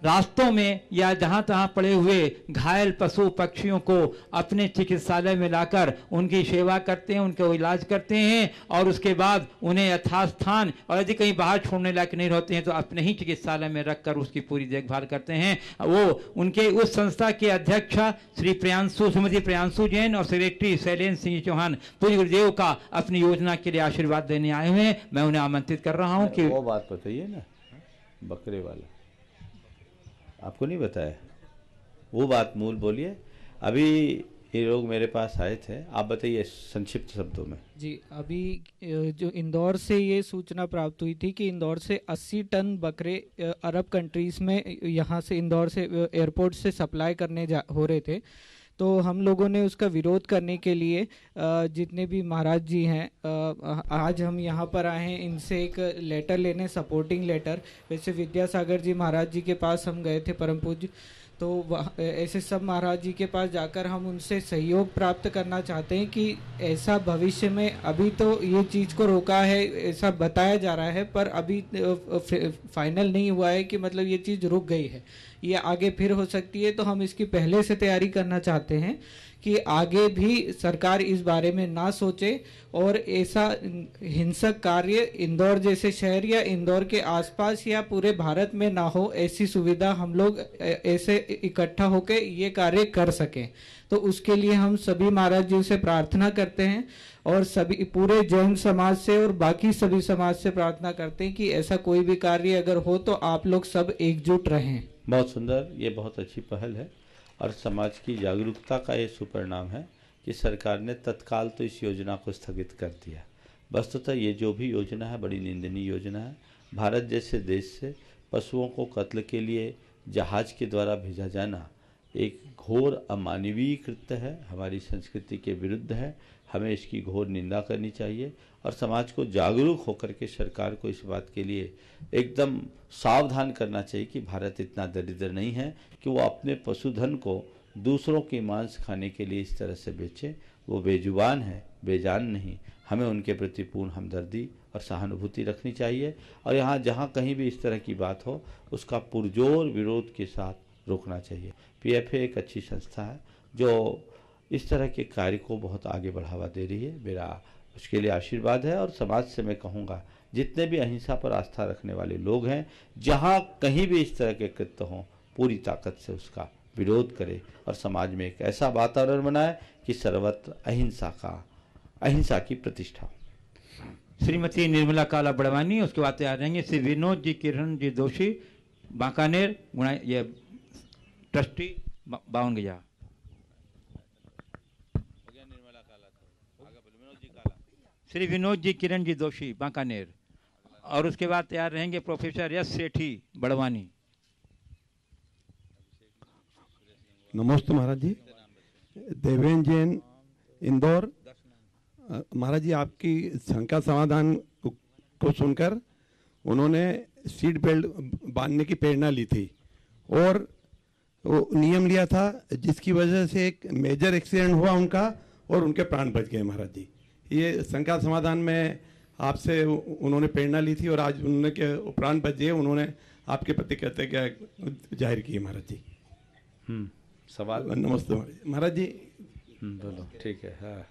रास्तों में या जहां तहां पड़े हुए घायल पशु पक्षियों को अपने चिकित्सालय में लाकर उनकी सेवा करते हैं, उनका इलाज करते हैं, और उसके बाद उन्हें यथास्थान, और यदि कहीं बाहर छोड़ने लायक नहीं रहते हैं तो अपने ही चिकित्सालय में रखकर उसकी पूरी देखभाल करते हैं। वो उनके उस संस्था के अध्यक्ष श्रीमती प्रियांशु जैन और सेक्रेटरी शैलेंद्र सिंह चौहान पूज्य गुरुदेव का अपनी योजना के लिए आशीर्वाद देने आए हुए हैं। मैं उन्हें आमंत्रित कर रहा हूँ कि वो बात बताइए ना, बकरे वाला आपको नहीं बताया, वो बात मूल बोलिए। अभी ये लोग मेरे पास आए थे, आप बताइए संक्षिप्त शब्दों में। जी, अभी जो इंदौर से ये सूचना प्राप्त हुई थी कि इंदौर से 80 टन बकरे अरब कंट्रीज़ में यहाँ से इंदौर से एयरपोर्ट से सप्लाई करने हो रहे थे। तो हम लोगों ने उसका विरोध करने के लिए जितने भी महाराज जी हैं आज हम यहाँ पर आए हैं इनसे एक लेटर लेने, सपोर्टिंग लेटर। वैसे विद्यासागर जी महाराज जी के पास हम गए थे परम पूज्य, तो ऐसे सब महाराज जी के पास जाकर हम उनसे सहयोग प्राप्त करना चाहते हैं कि ऐसा भविष्य में, अभी तो ये चीज़ को रोका है ऐसा बताया जा रहा है, पर अभी फाइनल नहीं हुआ है कि मतलब ये चीज़ रुक गई है, ये आगे फिर हो सकती है। तो हम इसकी पहले से तैयारी करना चाहते हैं कि आगे भी सरकार इस बारे में ना सोचे और ऐसा हिंसक कार्य इंदौर जैसे शहर या इंदौर के आसपास या पूरे भारत में ना हो, ऐसी सुविधा हम लोग ऐसे इकट्ठा होकर ये कार्य कर सकें। तो उसके लिए हम सभी महाराज जी से प्रार्थना करते हैं और सभी पूरे जैन समाज से और बाकी सभी समाज से प्रार्थना करते हैं कि ऐसा कोई भी कार्य अगर हो तो आप लोग सब एकजुट रहें। बहुत सुंदर, ये बहुत अच्छी पहल है और समाज की जागरूकता का ये सुपरिणाम है कि सरकार ने तत्काल तो इस योजना को स्थगित कर दिया। वस्तुतः ये जो भी योजना है बड़ी निंदनीय योजना है। भारत जैसे देश से पशुओं को कत्ल के लिए जहाज के द्वारा भेजा जाना एक घोर अमानवीय कृत्य है, हमारी संस्कृति के विरुद्ध है। हमें इसकी घोर निंदा करनी चाहिए और समाज को जागरूक होकर के सरकार को इस बात के लिए एकदम सावधान करना चाहिए कि भारत इतना दरिद्र नहीं है कि वो अपने पशुधन को दूसरों के मांस खाने के लिए इस तरह से बेचे। वो बेजुबान है, बेजान नहीं। हमें उनके प्रति पूर्ण हमदर्दी और सहानुभूति रखनी चाहिए और यहाँ जहाँ कहीं भी इस तरह की बात हो उसका पुरजोर विरोध के साथ रोकना चाहिए। पीएफए एक अच्छी संस्था है जो इस तरह के कार्य को बहुत आगे बढ़ावा दे रही है। मेरा उसके लिए आशीर्वाद है और समाज से मैं कहूँगा जितने भी अहिंसा पर आस्था रखने वाले लोग हैं, जहाँ कहीं भी इस तरह के कृत्य हों, पूरी ताकत से उसका विरोध करे और समाज में एक ऐसा वातावरण बनाए कि सर्वत्र अहिंसा की प्रतिष्ठा हो। श्रीमती निर्मला काला बड़वानी, उसके बाद तैयार रहेंगे श्री विनोद जी किरण जी दोषी बांकानेर, ये ट्रस्टी बावन गया। श्री विनोद जी किरण जी दोषी बांकानेर, और उसके बाद तैयार रहेंगे प्रोफेसर यश सेठी बड़वानी। नमस्ते महाराज जी, देवेंद्र जैन इंदौर। महाराज जी, आपकी शंका समाधान को सुनकर उन्होंने सीट बेल्ट बांधने की प्रेरणा ली थी और वो नियम लिया था जिसकी वजह से एक मेजर एक्सीडेंट हुआ उनका और उनके प्राण बच गए। महाराज जी, ये शंका समाधान में आपसे उन्होंने प्रेरणा ली थी और आज उन्होंने के प्राण बच गए, उन्होंने आपके प्रति कहते क्या जाहिर किए। महाराज जी सवाल। नमस्ते महाराज जी। बोलो। ठीक है। हाँ,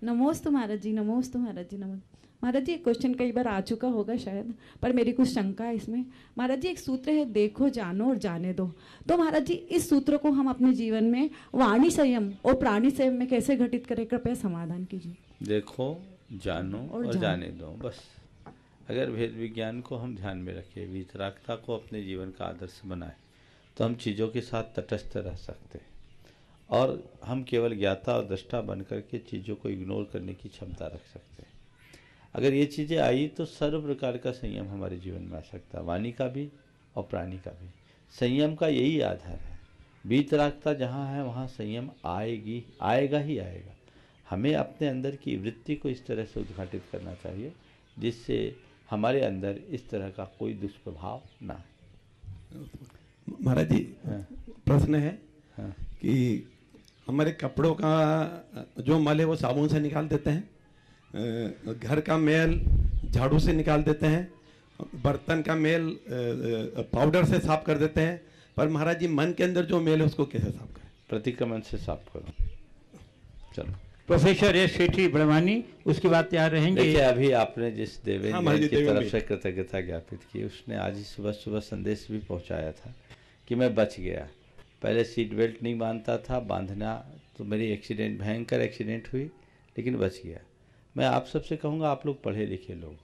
नमोस्तु महाराज जी, नमोस्तु महाराज जी, नमस्ते महाराज जी। क्वेश्चन कई बार आ चुका होगा शायद, पर मेरी कुछ शंका है इसमें। महाराज जी, एक सूत्र है, देखो जानो और जाने दो। तो महाराज जी, इस सूत्र को हम अपने जीवन में वाणी संयम और प्राणी संयम में कैसे घटित करें, कृपया समाधान कीजिए। देखो, जानो और जाने दो, बस। अगर भेद विज्ञान को हम ध्यान में रखें, वीतरागता को अपने जीवन का आदर्श बनाए, तो हम चीज़ों के साथ तटस्थ रह सकते हैं और हम केवल ज्ञाता और दृष्टा बन करके चीज़ों को इग्नोर करने की क्षमता रख सकते हैं। अगर ये चीज़ें आई तो सर्व प्रकार का संयम हमारे जीवन में आ सकता है, वाणी का भी और प्राणी का भी। संयम का यही आधार है। वीतरागता जहाँ है वहाँ संयम आएगा ही आएगा। हमें अपने अंदर की वृत्ति को इस तरह से उद्घाटित करना चाहिए जिससे हमारे अंदर इस तरह का कोई दुष्प्रभाव ना आए। महाराज जी, प्रश्न है कि हमारे कपड़ों का जो मल है वो साबुन से निकाल देते हैं, घर का मैल झाड़ू से निकाल देते हैं, बर्तन का मैल पाउडर से साफ कर देते हैं, पर महाराज जी मन के अंदर जो मैल है उसको कैसे साफ करें? प्रतिक्रमण से साफ करो। चलो। प्रोफेसर एस सेठी बड़वानी, उसके बाद तैयार रहेंगे। देखिए, अभी आपने जिस देवेंद्र की तरफ से कृतज्ञता ज्ञापित की, उसने आज ही सुबह संदेश भी पहुंचाया था कि मैं बच गया। पहले सीट बेल्ट नहीं बांधता था, बांधना तो मेरी एक्सीडेंट, भयंकर एक्सीडेंट हुई, लेकिन बच गया। मैं आप सबसे कहूँगा, आप लोग पढ़े लिखे लोग,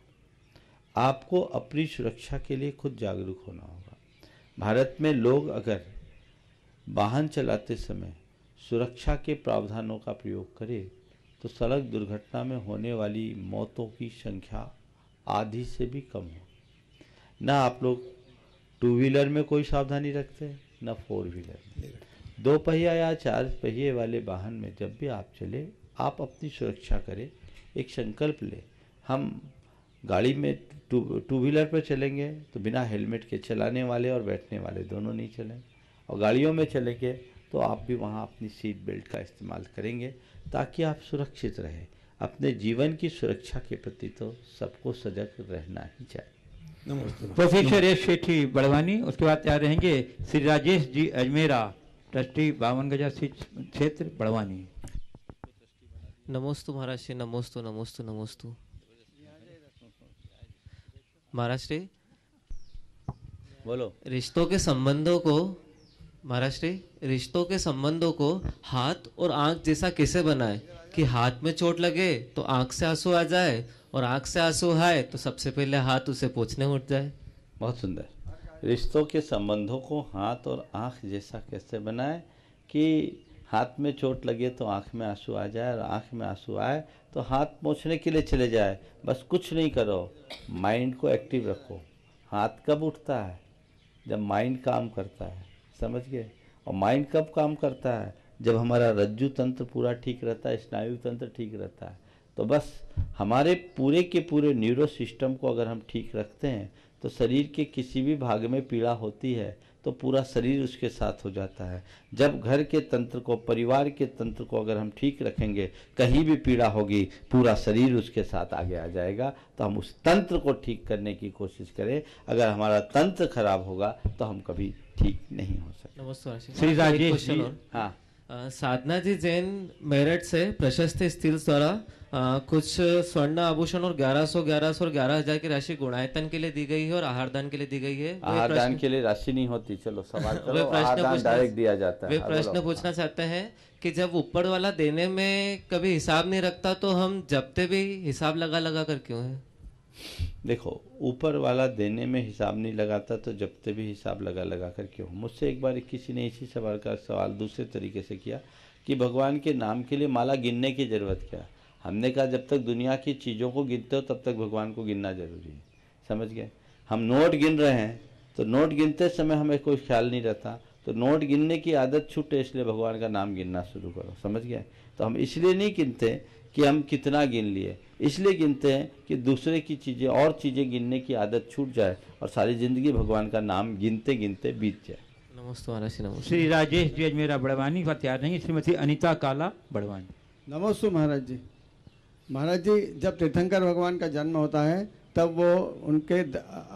आपको अपनी सुरक्षा के लिए खुद जागरूक होना होगा। भारत में लोग अगर वाहन चलाते समय सुरक्षा के प्रावधानों का प्रयोग करें तो सड़क दुर्घटना में होने वाली मौतों की संख्या आधी से भी कम हो। ना आप लोग टू व्हीलर में कोई सावधानी रखते हैं, ना फोर व्हीलर में। 2 पहिया या 4 पहिए वाले वाहन में जब भी आप चले, आप अपनी सुरक्षा करें। एक संकल्प ले, हम गाड़ी में टू व्हीलर पर चलेंगे तो बिना हेलमेट के चलाने वाले और बैठने वाले दोनों नहीं चलें, और गाड़ियों में चलेंगे तो आप भी वहाँ अपनी सीट बेल्ट का इस्तेमाल करेंगे ताकि आप सुरक्षित रहें। अपने जीवन की सुरक्षा के प्रति तो सबको सजग रहना ही चाहिए। प्रोफेसर एस सेठी बड़वानी, उसके बाद तैयार रहेंगे श्री राजेश जी अजमेरा, ट्रस्टी 52 गजा क्षेत्र बड़वानी। नमोस्तु महाराज श्री, नमोस्तु नमोस्तु नमोस्तु महाराज श्री। बोलो। रिश्तों के संबंधों को महाराज श्री, रिश्तों के संबंधों को हाथ और आंख जैसा कैसे बनाए कि हाथ में चोट लगे तो आंख से आंसू आ जाए, और आंख से आंसू आए तो सबसे पहले हाथ उसे पोंछने उठ जाए। बहुत सुंदर। रिश्तों के संबंधों को हाथ और आंख जैसा कैसे बनाए कि हाथ में चोट लगे तो आंख में आंसू आ जाए, और आंख में आंसू आए तो हाथ पोंछने के लिए चले जाए। बस कुछ नहीं करो, माइंड को एक्टिव रखो। हाथ कब उठता है? जब माइंड काम करता है, समझ गए? और माइंड कब काम करता है? जब हमारा रज्जु तंत्र पूरा ठीक रहता है, स्नायु तंत्र ठीक रहता है। तो बस हमारे पूरे के पूरे न्यूरो सिस्टम को अगर हम ठीक रखते हैं तो शरीर के किसी भी भाग में पीड़ा होती है तो पूरा शरीर उसके साथ हो जाता है। जब घर के तंत्र को, परिवार के तंत्र को अगर हम ठीक रखेंगे, कहीं भी पीड़ा होगी पूरा शरीर उसके साथ आगे आ जाएगा। तो हम उस तंत्र को ठीक करने की कोशिश करें। अगर हमारा तंत्र खराब होगा तो हम कभी ठीक नहीं हो सकते। नमस्कार श्री राजेश जी। हाँ, साधना जी जैन मेरठ से प्रशस्त स्टील्स द्वारा कुछ स्वर्ण आभूषण और 1100 और 11,000 की राशि गुणायतन के लिए दी गई है और आहार दान के लिए दी गई है। आहार दान के लिए राशि नहीं होती, चलो सवाल करो। आहार दान डायरेक्ट दिया जाता है। वे प्रश्न पूछना चाहते हैं कि जब ऊपर वाला देने में कभी हिसाब नहीं रखता तो हम जबते भी हिसाब लगा कर क्यों है? देखो, ऊपर वाला देने में हिसाब नहीं लगाता तो जबते भी हिसाब लगा कर क्यों? मुझसे एक बार किसी ने इसी सवाल का सवाल दूसरे तरीके से किया कि भगवान के नाम के लिए माला गिनने की ज़रूरत क्या? हमने कहा जब तक दुनिया की चीज़ों को गिनते हो तब तक भगवान को गिनना जरूरी है। समझ गए? हम नोट गिन रहे हैं तो नोट गिनते समय हमें कोई ख्याल नहीं रहता, तो नोट गिनने की आदत छूटे, इसलिए भगवान का नाम गिनना शुरू करो। समझ गए? तो हम इसलिए नहीं गिनते कि हम कितना गिन लिए, इसलिए गिनते हैं कि दूसरे की चीज़ें और चीज़ें गिनने की आदत छूट जाए और सारी ज़िंदगी भगवान का नाम गिनते गिनते बीत जाए। नमस्ते महाराज जी। नमस्ते। श्री राजेश जी अजमेरा बड़वानी का तैयार नहीं, श्रीमती अनीता काला बड़वानी। नमस्ते महाराज जी। महाराज जी, जब तीर्थंकर भगवान का जन्म होता है तब वो उनके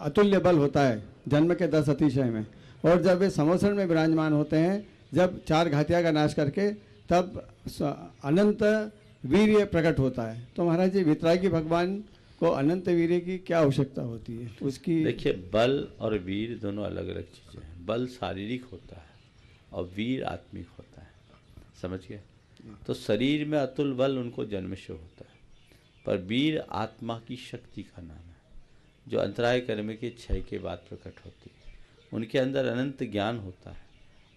अतुल्य बल होता है जन्म के 10 अतिशय में, और जब वे समोसण में विराजमान होते हैं, जब 4 घातिया का नाश करके, तब अनंत वीर्य प्रकट होता है। तो महाराज जी, वितरागी भगवान को अनंत वीर्य की क्या आवश्यकता होती है? उसकी देखिए, बल और वीर दोनों अलग अलग चीज़ें हैं। बल शारीरिक होता है और वीर आत्मिक होता है। समझ गए? तो शरीर में अतुल बल उनको जन्म से होता है, पर वीर आत्मा की शक्ति का नाम है जो अंतराय कर्म के क्षय के बाद प्रकट होती है। उनके अंदर अनंत ज्ञान होता है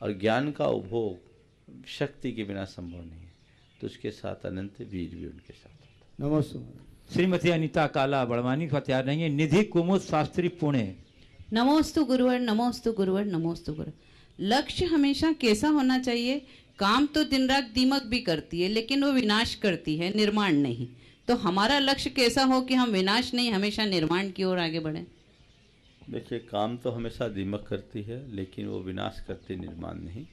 और ज्ञान का उपभोग शक्ति के बिना संभव नहीं है, तो उसके साथ अनंत वीर भी उनके साथ होता है। नमस्ते। श्रीमती अनीता काला बड़वानी का तैयार रहेंगे, निधि कुमुद शास्त्री पुणे। नमोस्तु गुरुवर, नमोस्तु गुरुवर, नमोस्तु गुरु। लक्ष्य हमेशा कैसा होना चाहिए? काम तो दिन रात दीमक भी करती है लेकिन वो विनाश करती है, निर्माण नहीं। तो हमारा लक्ष्य कैसा हो कि हम विनाश नहीं, हमेशा निर्माण की ओर आगे बढ़े? देखिए, काम तो हमेशा दीमक करती है लेकिन वो विनाश करती, निर्माण नहीं।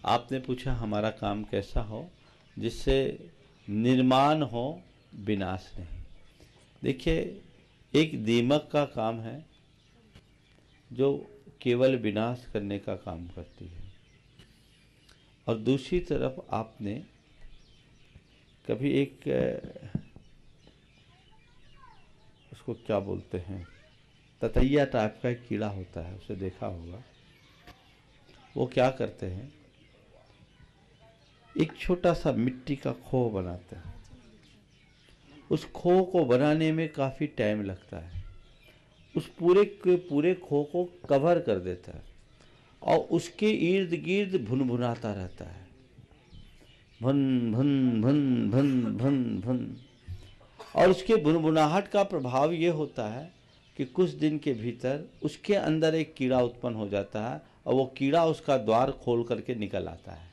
आपने पूछा हमारा काम कैसा हो जिससे निर्माण हो, विनाश नहीं। देखिए, एक दीमक का काम है जो केवल विनाश करने का काम करती है, और दूसरी तरफ आपने कभी एक उसको क्या बोलते हैं, ततैया टाइप का एक कीड़ा होता है, उसे देखा होगा। वो क्या करते हैं, एक छोटा सा मिट्टी का खो बनाते हैं। उस खो को बनाने में काफ़ी टाइम लगता है। उस पूरे के पूरे खो को कवर कर देता है और उसके इर्द गिर्द भुनभुनाता रहता है, भन भन भन भन भन भन। और उसके भुनभुनाहट का प्रभाव ये होता है कि कुछ दिन के भीतर उसके अंदर एक कीड़ा उत्पन्न हो जाता है और वो कीड़ा उसका द्वार खोल करके निकल आता है।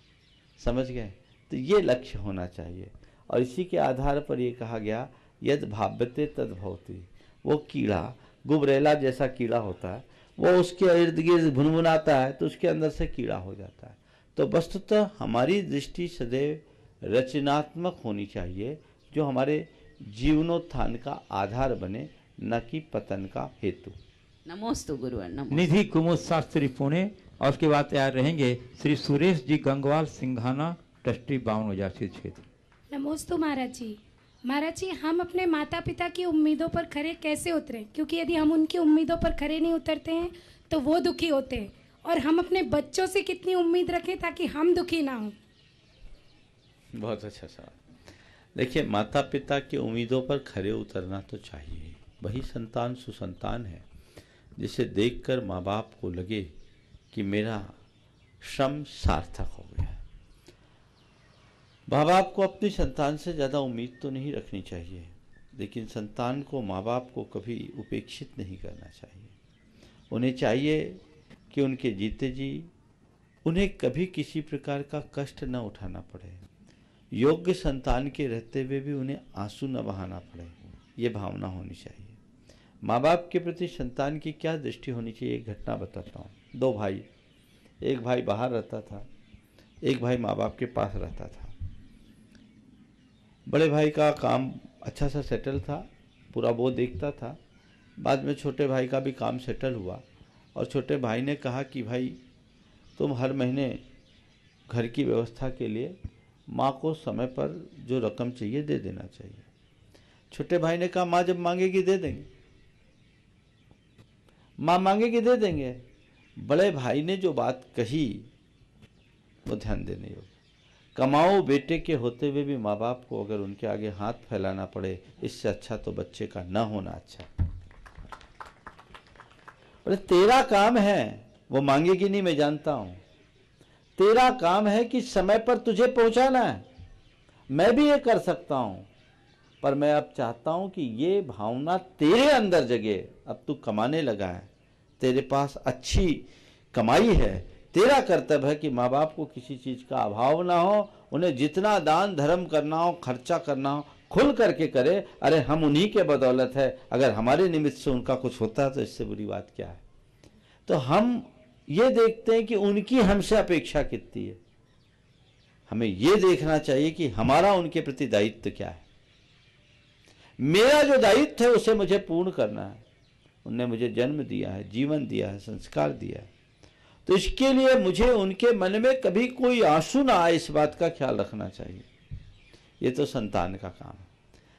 समझ गए? तो ये लक्ष्य होना चाहिए। और इसी के आधार पर ये कहा गया यद भाव्यते तद भवति। वो कीड़ा गुबरेला जैसा कीड़ा होता है, वो उसके इर्द गिर्द भुनभुनाता है तो उसके अंदर से कीड़ा हो जाता है। तो वस्तुतः हमारी दृष्टि सदैव रचनात्मक होनी चाहिए, जो हमारे जीवनोत्थान का आधार बने, न कि पतन का हेतु। नमोस्तु गुरुवर। नमोस्तु। निधि कुमुद शास्त्री पुणे। और उसके बाद तैयार रहेंगे श्री सुरेश जी गंगवाल सिंघाना, ट्रस्टी 52,000 क्षेत्र। नमोस्तु महाराज जी। महाराज जी, हम अपने माता पिता की उम्मीदों पर खरे कैसे उतरें? क्योंकि यदि हम उनकी उम्मीदों पर खरे नहीं उतरते हैं तो वो दुखी होते हैं, और हम अपने बच्चों से कितनी उम्मीद रखें ताकि हम दुखी ना हों? बहुत अच्छा सवाल। देखिए, माता पिता की उम्मीदों पर खरे उतरना तो चाहिए। वही संतान सुसंतान है जिसे देखकर माँ बाप को लगे कि मेरा श्रम सार्थक हो गया। माँ बाप को अपनी संतान से ज़्यादा उम्मीद तो नहीं रखनी चाहिए, लेकिन संतान को माँ बाप को कभी उपेक्षित नहीं करना चाहिए। उन्हें चाहिए कि उनके जीते जी उन्हें कभी किसी प्रकार का कष्ट न उठाना पड़े, योग्य संतान के रहते हुए भी उन्हें आंसू न बहाना पड़े, ये भावना होनी चाहिए। माँ बाप के प्रति संतान की क्या दृष्टि होनी चाहिए, एक घटना बताता हूँ। 2 भाई, एक भाई बाहर रहता था, एक भाई माँ बाप के पास रहता था। बड़े भाई का काम अच्छा सा सेटल था, पूरा वो देखता था। बाद में छोटे भाई का भी काम सेटल हुआ और छोटे भाई ने कहा कि भाई तुम हर महीने घर की व्यवस्था के लिए माँ को समय पर जो रकम चाहिए दे देना चाहिए। छोटे भाई ने कहा माँ जब मांगेगी दे देंगे, माँ मांगेगी दे देंगे। बड़े भाई ने जो बात कही वो ध्यान देने योग्य। कमाओ बेटे के होते हुए भी माँ बाप को अगर उनके आगे हाथ फैलाना पड़े, इससे अच्छा तो बच्चे का न होना अच्छा। बोले तेरा काम है, वो मांगेगी नहीं मैं जानता हूं, तेरा काम है कि समय पर तुझे पहुंचाना है। मैं भी ये कर सकता हूं, पर मैं अब चाहता हूं कि ये भावना तेरे अंदर जगे। अब तू कमाने लगा है, तेरे पास अच्छी कमाई है, तेरा कर्तव्य है कि माँ बाप को किसी चीज़ का अभाव ना हो, उन्हें जितना दान धर्म करना हो, खर्चा करना हो, खुल करके करे। अरे हम उन्हीं के बदौलत है, अगर हमारे निमित्त से उनका कुछ होता है तो इससे बुरी बात क्या है। तो हम ये देखते हैं कि उनकी हमसे अपेक्षा कितनी है। हमें ये देखना चाहिए कि हमारा उनके प्रति दायित्व क्या है। मेरा जो दायित्व है उसे मुझे पूर्ण करना है। उनने मुझे जन्म दिया है, जीवन दिया है, संस्कार दिया है, तो इसके लिए मुझे उनके मन में कभी कोई आंसू ना आए, इस बात का ख्याल रखना चाहिए। ये तो संतान का काम है।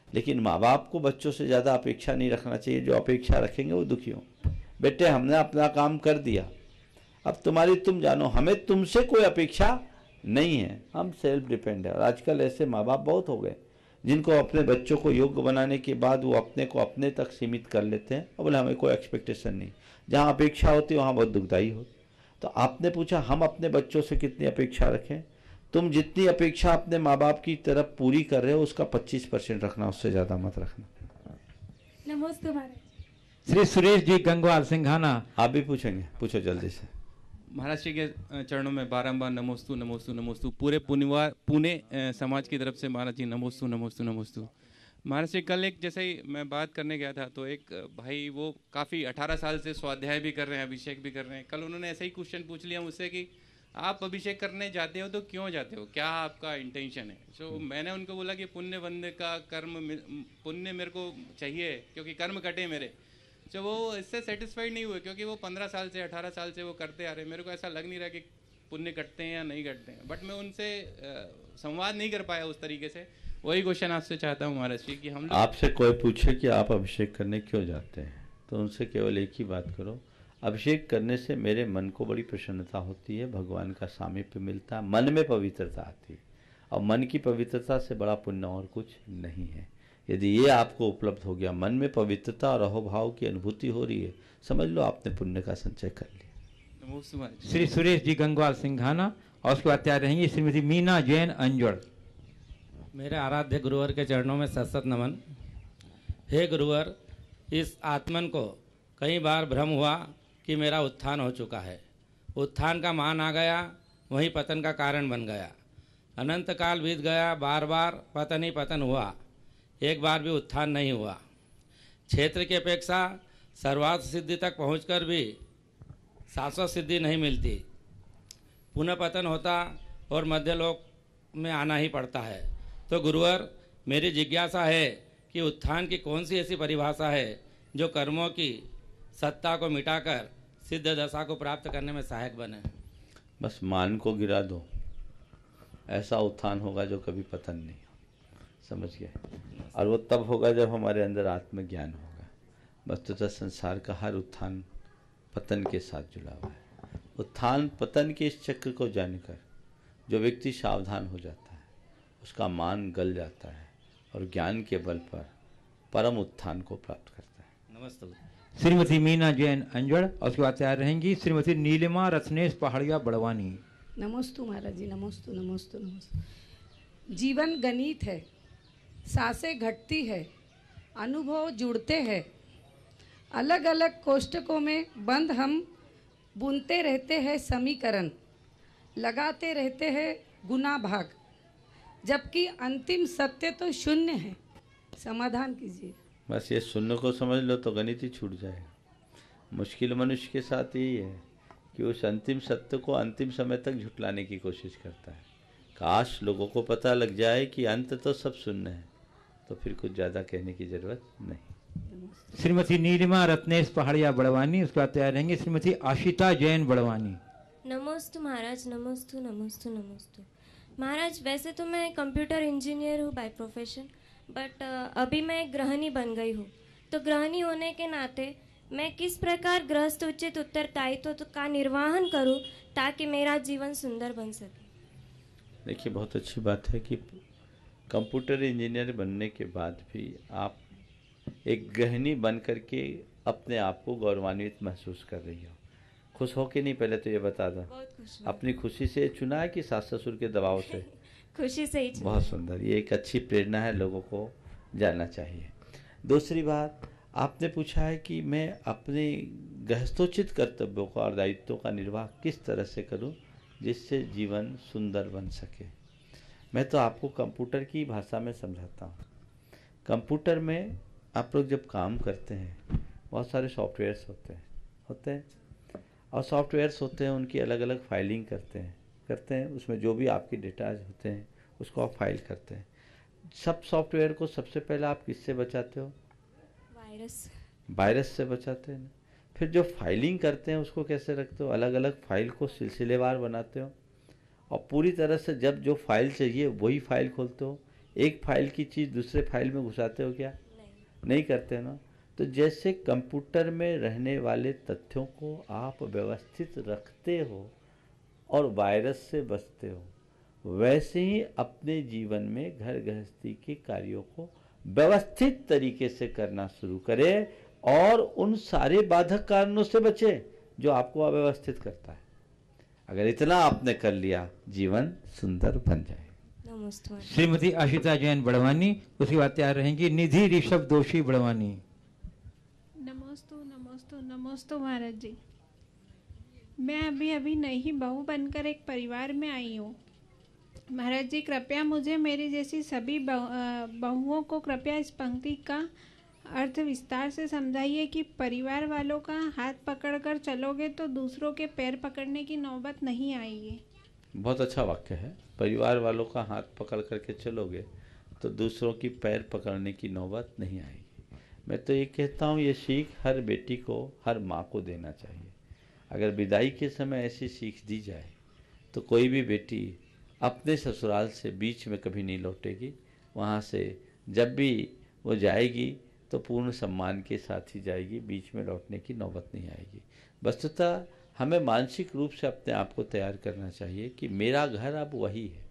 लेकिन माँ बाप को बच्चों से ज़्यादा अपेक्षा नहीं रखना चाहिए। जो अपेक्षा रखेंगे वो दुखी हों। बेटे हमने अपना काम कर दिया, अब तुम्हारी तुम जानो, हमें तुमसे कोई अपेक्षा नहीं है, हम सेल्फ डिपेंड है। और आजकल ऐसे माँ बाप बहुत हो गए जिनको अपने बच्चों को योग्य बनाने के बाद वो अपने को अपने तक सीमित कर लेते हैं और बोले हमें कोई एक्सपेक्टेशन नहीं। जहाँ अपेक्षा होती है वहाँ बहुत दुखदाई होती। तो आपने पूछा हम अपने बच्चों से कितनी अपेक्षा रखें। तुम जितनी अपेक्षा अपने माँ बाप की तरफ पूरी कर रहे हो उसका 25% रखना, उससे ज़्यादा मत रखना। नमस्ते महाराज। श्री सुरेश जी गंगवाल सिंघाना। आप भी पूछेंगे, पूछो जल्दी से। महाराज जी के चरणों में बारंबार नमोस्तु नमोस्तु नमोस्तु। पूरे पुणे समाज की तरफ से महाराज जी नमोस्तु नमोस्तु नमोस्तु। महाराज जी कल एक जैसे ही मैं बात करने गया था तो एक भाई वो काफ़ी 18 साल से स्वाध्याय भी कर रहे हैं, अभिषेक भी कर रहे हैं। कल उन्होंने ऐसा ही क्वेश्चन पूछ लिया मुझसे कि आप अभिषेक करने जाते हो तो क्यों जाते हो, क्या आपका इंटेंशन है। तो मैंने उनको बोला कि पुण्य बंद का कर्म, पुण्य मेरे को चाहिए क्योंकि कर्म कटे मेरे। तो वो इससे सेटिस्फाइड नहीं हुए क्योंकि वो 15 साल से 18 साल से वो करते आ रहे। मेरे को ऐसा लग नहीं रहा कि पुण्य कटते हैं या नहीं कटते हैं, बट मैं उनसे संवाद नहीं कर पाया उस तरीके से। वही क्वेश्चन आपसे चाहता हूँ महाराज जी कि हम आपसे कोई पूछे कि आप अभिषेक करने क्यों जाते हैं तो उनसे केवल एक ही बात करो, अभिषेक करने से मेरे मन को बड़ी प्रसन्नता होती है, भगवान का सामीप्य मिलता है, मन में पवित्रता आती है और मन की पवित्रता से बड़ा पुण्य और कुछ नहीं है। यदि ये आपको उपलब्ध हो गया, मन में पवित्रता और अहोभाव की अनुभूति हो रही है, समझ लो आपने पुण्य का संचय कर लिया। श्री सुरेश जी गंगवाल सिंघाना और उसके बाद तैयार रहेंगी श्रीमती मीना जैन अंजड़। मेरे आराध्य गुरुवर के चरणों में सत नमन। हे गुरुवर, इस आत्मन को कई बार भ्रम हुआ कि मेरा उत्थान हो चुका है, उत्थान का मान आ गया, वहीं पतन का कारण बन गया। अनंत काल बीत गया, बार बार पतन ही पतन हुआ, एक बार भी उत्थान नहीं हुआ। क्षेत्र की अपेक्षा सर्वार्थ सिद्धि तक पहुंचकर भी शाश्वत सिद्धि नहीं मिलती, पुनः पतन होता और मध्यलोक में आना ही पड़ता है। तो गुरुवर, मेरी जिज्ञासा है कि उत्थान की कौन सी ऐसी परिभाषा है जो कर्मों की सत्ता को मिटाकर सिद्ध दशा को प्राप्त करने में सहायक बने? बस मान को गिरा दो, ऐसा उत्थान होगा जो कभी पतन नहीं हो, समझ गए? और वो तब होगा जब हमारे अंदर आत्मज्ञान होगा। वस्तुतः संसार का हर उत्थान पतन के साथ जुड़ा हुआ है। उत्थान पतन के इस चक्र को जानकर जो व्यक्ति सावधान हो जाता है उसका मान गल जाता है और ज्ञान के बल पर परम उत्थान को प्राप्त करता है। नमस्ते। श्रीमती मीना जैन अंजड़ और उसके बाद तैयार रहेंगी श्रीमती नीलिमा रत्नेश पहाड़िया बड़वानी। नमोस्तु महाराज जी, नमोस्तु नमोस्तु नमोस्तु। जीवन गणित है, सांसें घटती है, अनुभव जुड़ते हैं, अलग अलग कोष्ठकों में बंद हम बुनते रहते हैं समीकरण, लगाते रहते हैं गुना भाग, जबकि अंतिम सत्य तो शून्य है। समाधान कीजिए। बस ये शून्य को समझ लो तो गणित ही छूट जाएगा। मुश्किल मनुष्य के साथ यही है कि उस अंतिम सत्य को अंतिम समय तक झुटलाने की कोशिश करता है। काश लोगों को पता लग जाए कि अंत तो सब शून्य है, तो फिर कुछ ज़्यादा कहने की जरूरत नहीं। श्रीमती नीलिमा रत्नेश पहाड़िया बड़वानी, उसके बाद तैयार रहेंगे श्रीमती आशिता जैन बड़वानी। नमोस्तु महाराज, नमोस्तु नमोस्तु नमोस्तु। महाराज, वैसे तो मैं कंप्यूटर इंजीनियर हूँ बाय प्रोफेशन, बट अभी मैं गृहिणी बन गई हूँ। तो गृहिणी होने के नाते मैं किस प्रकार गृहस्थ उचित उत्तरदायित्व का निर्वहन करूँ ताकि मेरा जीवन सुंदर बन सके? देखिए, बहुत अच्छी बात है कि कंप्यूटर इंजीनियर बनने के बाद भी आप एक गृहिणी बन करके अपने आप को गौरवान्वित महसूस कर रही हो। खुश हो कि नहीं, पहले तो ये बता दो। अपनी खुशी से चुना है कि सास ससुर के दबाव से? खुशी से ही चुना। बहुत सुंदर, ये एक अच्छी प्रेरणा है, लोगों को जानना चाहिए। दूसरी बात, आपने पूछा है कि मैं अपने गृहस्थोचित कर्तव्यों का और दायित्वों का निर्वाह किस तरह से करूं जिससे जीवन सुंदर बन सके। मैं तो आपको कंप्यूटर की भाषा में समझाता हूं। कंप्यूटर में आप लोग जब काम करते हैं, बहुत सारे सॉफ्टवेयर्स होते हैं और सॉफ्टवेयर्स होते हैं, उनकी अलग अलग फाइलिंग करते हैं। उसमें जो भी आपके डेटाज होते हैं उसको आप फाइल करते हैं। सब सॉफ्टवेयर को सबसे पहले आप किससे बचाते हो? वायरस से बचाते हैं ना। फिर जो फाइलिंग करते हैं उसको कैसे रखते हो? अलग अलग फाइल को सिलसिलेवार बनाते हो और पूरी तरह से जब जो फाइल चाहिए वही फाइल खोलते हो। एक फाइल की चीज़ दूसरे फाइल में घुसाते हो क्या? नहीं करते ना। तो जैसे कंप्यूटर में रहने वाले तथ्यों को आप व्यवस्थित रखते हो और वायरस से बचते हो, वैसे ही अपने जीवन में घर गृहस्थी के कार्यों को व्यवस्थित तरीके से करना शुरू करें और उन सारे बाधक कारणों से बचे जो आपको अव्यवस्थित करता है। अगर इतना आपने कर लिया, जीवन सुंदर बन जाए। श्रीमती आशिता जैन बड़वानी, उसके बाद तैयार रहेंगी निधि ऋषभ दोषी बड़वानी। नमोस्तु नमोस्तु नमोस्तु महाराज जी। मैं अभी नई बहू बनकर एक परिवार में आई हूँ। महाराज जी, कृपया मुझे मेरी जैसी सभी बहुओं को कृपया इस पंक्ति का अर्थ विस्तार से समझाइए कि परिवार वालों का हाथ पकड़कर चलोगे तो दूसरों के पैर पकड़ने की नौबत नहीं आएगी। बहुत अच्छा वाक्य है। परिवार वालों का हाथ पकड़ करके चलोगे तो दूसरों की पैर पकड़ने की नौबत नहीं आएगी। मैं तो ये कहता हूँ, ये सीख हर बेटी को, हर माँ को देना चाहिए। अगर विदाई के समय ऐसी सीख दी जाए तो कोई भी बेटी अपने ससुराल से बीच में कभी नहीं लौटेगी। वहाँ से जब भी वो जाएगी तो पूर्ण सम्मान के साथ ही जाएगी, बीच में लौटने की नौबत नहीं आएगी। वस्तुतः हमें मानसिक रूप से अपने आप को तैयार करना चाहिए कि मेरा घर अब वही है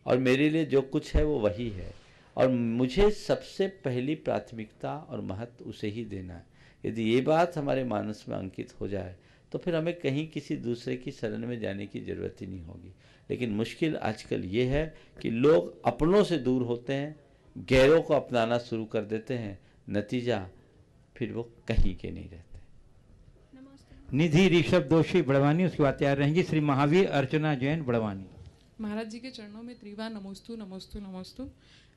और मेरे लिए जो कुछ है वो वही है और मुझे सबसे पहली प्राथमिकता और महत्व उसे ही देना है। यदि ये बात हमारे मानस में अंकित हो जाए तो फिर हमें कहीं किसी दूसरे की शरण में जाने की ज़रूरत ही नहीं होगी। लेकिन मुश्किल आजकल ये है कि लोग अपनों से दूर होते हैं, गैरों को अपनाना शुरू कर देते हैं, नतीजा फिर वो कहीं के नहीं रहते। निधि ऋषभ दोषी बड़वानी, उसके बाद तैयार रहेंगी श्री महावीर अर्चना जैन बड़वानी। महाराज जी के चरणों में त्रिवार नमोस्तु नमोस्तु नमोस्तु।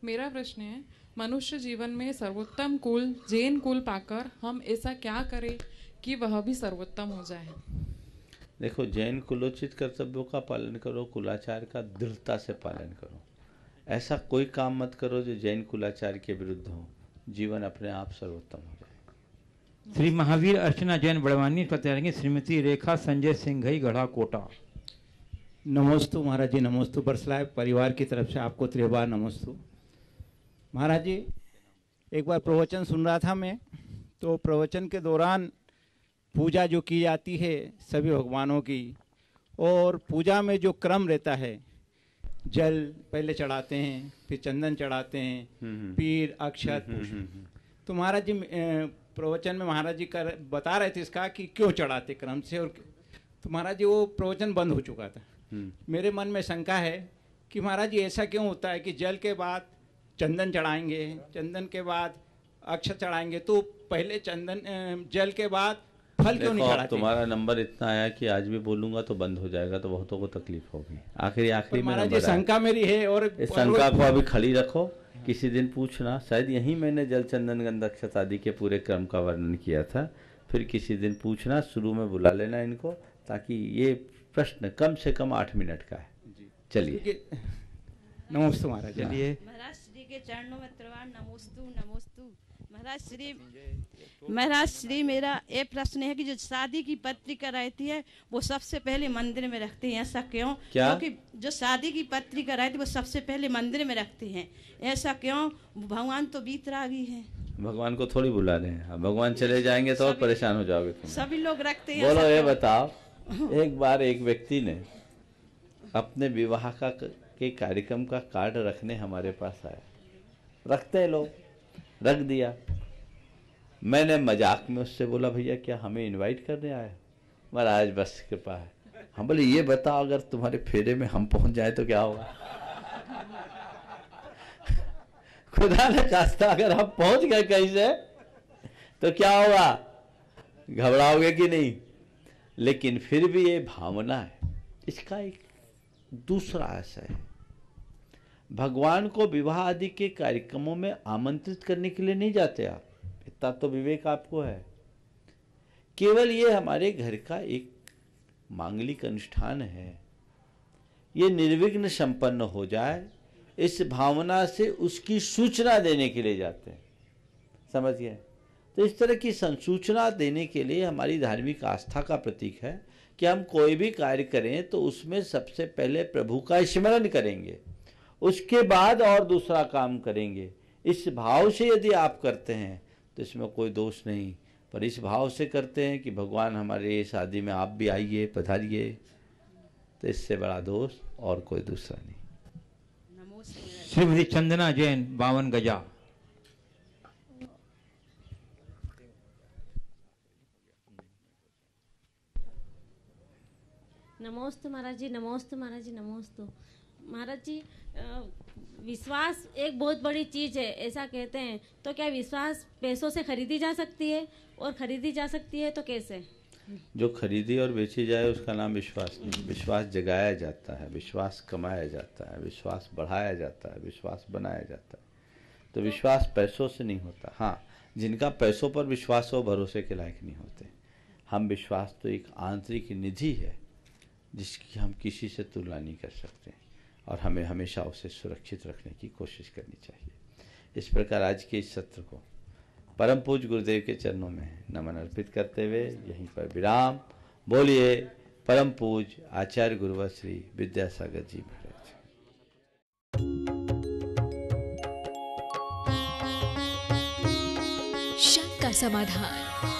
मेरा प्रश्न है, मनुष्य जीवन में सर्वोत्तम कुल जैन कुल पाकर हम ऐसा क्या करें कि वह भी सर्वोत्तम हो जाए? देखो, जैन कुलोचित कर्तव्यों का पालन करो, कुलाचार का दृढ़ता से पालन करो। ऐसा कोई काम मत करो जो जैन कुलाचार के विरुद्ध हो। जीवन अपने आप सर्वोत्तम हो जाए। श्री महावीर अर्चना जैन बड़वानी प्रत्यागी श्रीमती रेखा संजय सिंघई गढ़ा कोटा। नमोस्तु महाराज जी, नमोस्तु। बरसलाय परिवार की तरफ से आपको त्रिवार नमोस्तु। महाराज जी, एक बार प्रवचन सुन रहा था मैं, तो प्रवचन के दौरान पूजा जो की जाती है सभी भगवानों की, और पूजा में जो क्रम रहता है, जल पहले चढ़ाते हैं, फिर चंदन चढ़ाते हैं, फिर अक्षत, तो महाराज जी प्रवचन में महाराज जी बता रहे थे इसका कि क्यों चढ़ाते क्रम से, और तो महाराज जी वो प्रवचन बंद हो चुका था। मेरे मन में शंका है कि महाराज जी ऐसा क्यों होता है कि जल के बाद चंदन चढ़ाएंगे, चंदन के बाद अक्षत चढ़ाएंगे, तो पहले चंदन जल के बाद फल क्यों नहीं चढ़ाते? तुम्हारा नंबर इतना आया कि आज भी बोलूंगा तो बंद हो जाएगा, तो बहुतों को तकलीफ होगी। आखिरी में महाराज जी शंका मेरी है, और इस शंका को अभी खड़ी रखो, किसी दिन पूछना। शायद यही मैंने जल चंदन गंध अक्षत आदि के पूरे क्रम का वर्णन किया था। फिर किसी दिन पूछना, शुरू में बुला लेना इनको, ताकि ये प्रश्न कम से कम 8 मिनट का है। चलिए, नमस्ते महाराज। चलिए, महाराज श्री के चरणों में त्रिवार नमोस्तु नमोस्तु। महाराज श्री मेरा ये प्रश्न है कि जो शादी की पत्रिका रहती है वो सबसे पहले मंदिर में रखते हैं, ऐसा क्यों? क्योंकि जो शादी की पत्रिका रहती है वो सबसे पहले मंदिर में रखते हैं, ऐसा क्यों? भगवान तो बीतरागी हैं। भगवान को थोड़ी बुला रहे हैं, भगवान चले जाएंगे तो और परेशान हो जाओगे तुम। सभी लोग रखते हैं। बोलो, ये बताओ, एक बार एक व्यक्ति ने अपने विवाह के कार्यक्रम का कार्ड रखने हमारे पास आया। रखते हैं लोग, रख दिया। मैंने मजाक में उससे बोला, भैया क्या हमें इनवाइट करने आया? महाराज बस कृपा है। हम बोले, ये बताओ अगर तुम्हारे फेरे में हम पहुंच जाए तो क्या होगा? खुदा ने खास्ता अगर हम पहुंच गए कहीं से तो क्या होगा? घबराओगे कि नहीं? लेकिन फिर भी ये भावना है। इसका एक दूसरा आशय है, भगवान को विवाह आदि के कार्यक्रमों में आमंत्रित करने के लिए नहीं जाते आप, इतना तो विवेक आपको है। केवल ये हमारे घर का एक मांगलिक अनुष्ठान है, ये निर्विघ्न संपन्न हो जाए, इस भावना से उसकी सूचना देने के लिए जाते हैं। समझ गए? तो इस तरह की संसूचना देने के लिए हमारी धार्मिक आस्था का प्रतीक है कि हम कोई भी कार्य करें तो उसमें सबसे पहले प्रभु का स्मरण करेंगे, उसके बाद और दूसरा काम करेंगे। इस भाव से यदि आप करते हैं तो इसमें कोई दोष नहीं, पर इस भाव से करते हैं कि भगवान हमारे शादी में आप भी आइए, पधारिए, तो इससे बड़ा दोष और कोई दूसरा नहीं। श्रीमती चंदना जैन 52 गजा। नमोस्तु महाराज जी, नमोस्तु महाराज जी, नमोस्तु महाराज जी। विश्वास एक बहुत बड़ी चीज़ है ऐसा कहते हैं, तो क्या विश्वास पैसों से खरीदी जा सकती है? और खरीदी जा सकती है तो कैसे? जो खरीदी और बेची जाए उसका नाम विश्वास नहीं। विश्वास जगाया जाता है, विश्वास कमाया जाता है, विश्वास बढ़ाया जाता है, विश्वास बनाया जाता है। तो विश्वास पैसों से नहीं होता। हाँ, जिनका पैसों पर विश्वास हो भरोसे के लायक नहीं होते। हम विश्वास तो एक आंतरिक निधि है जिसकी हम किसी से तुलना नहीं कर सकते, और हमें हमेशा उसे सुरक्षित रखने की कोशिश करनी चाहिए। इस प्रकार आज के इस सत्र को परम पूज्य गुरुदेव के चरणों में नमन अर्पित करते हुए यहीं पर विराम। बोलिए परम पूज्य आचार्य गुरुवर श्री विद्यासागर जी महाराज। शंका समाधान।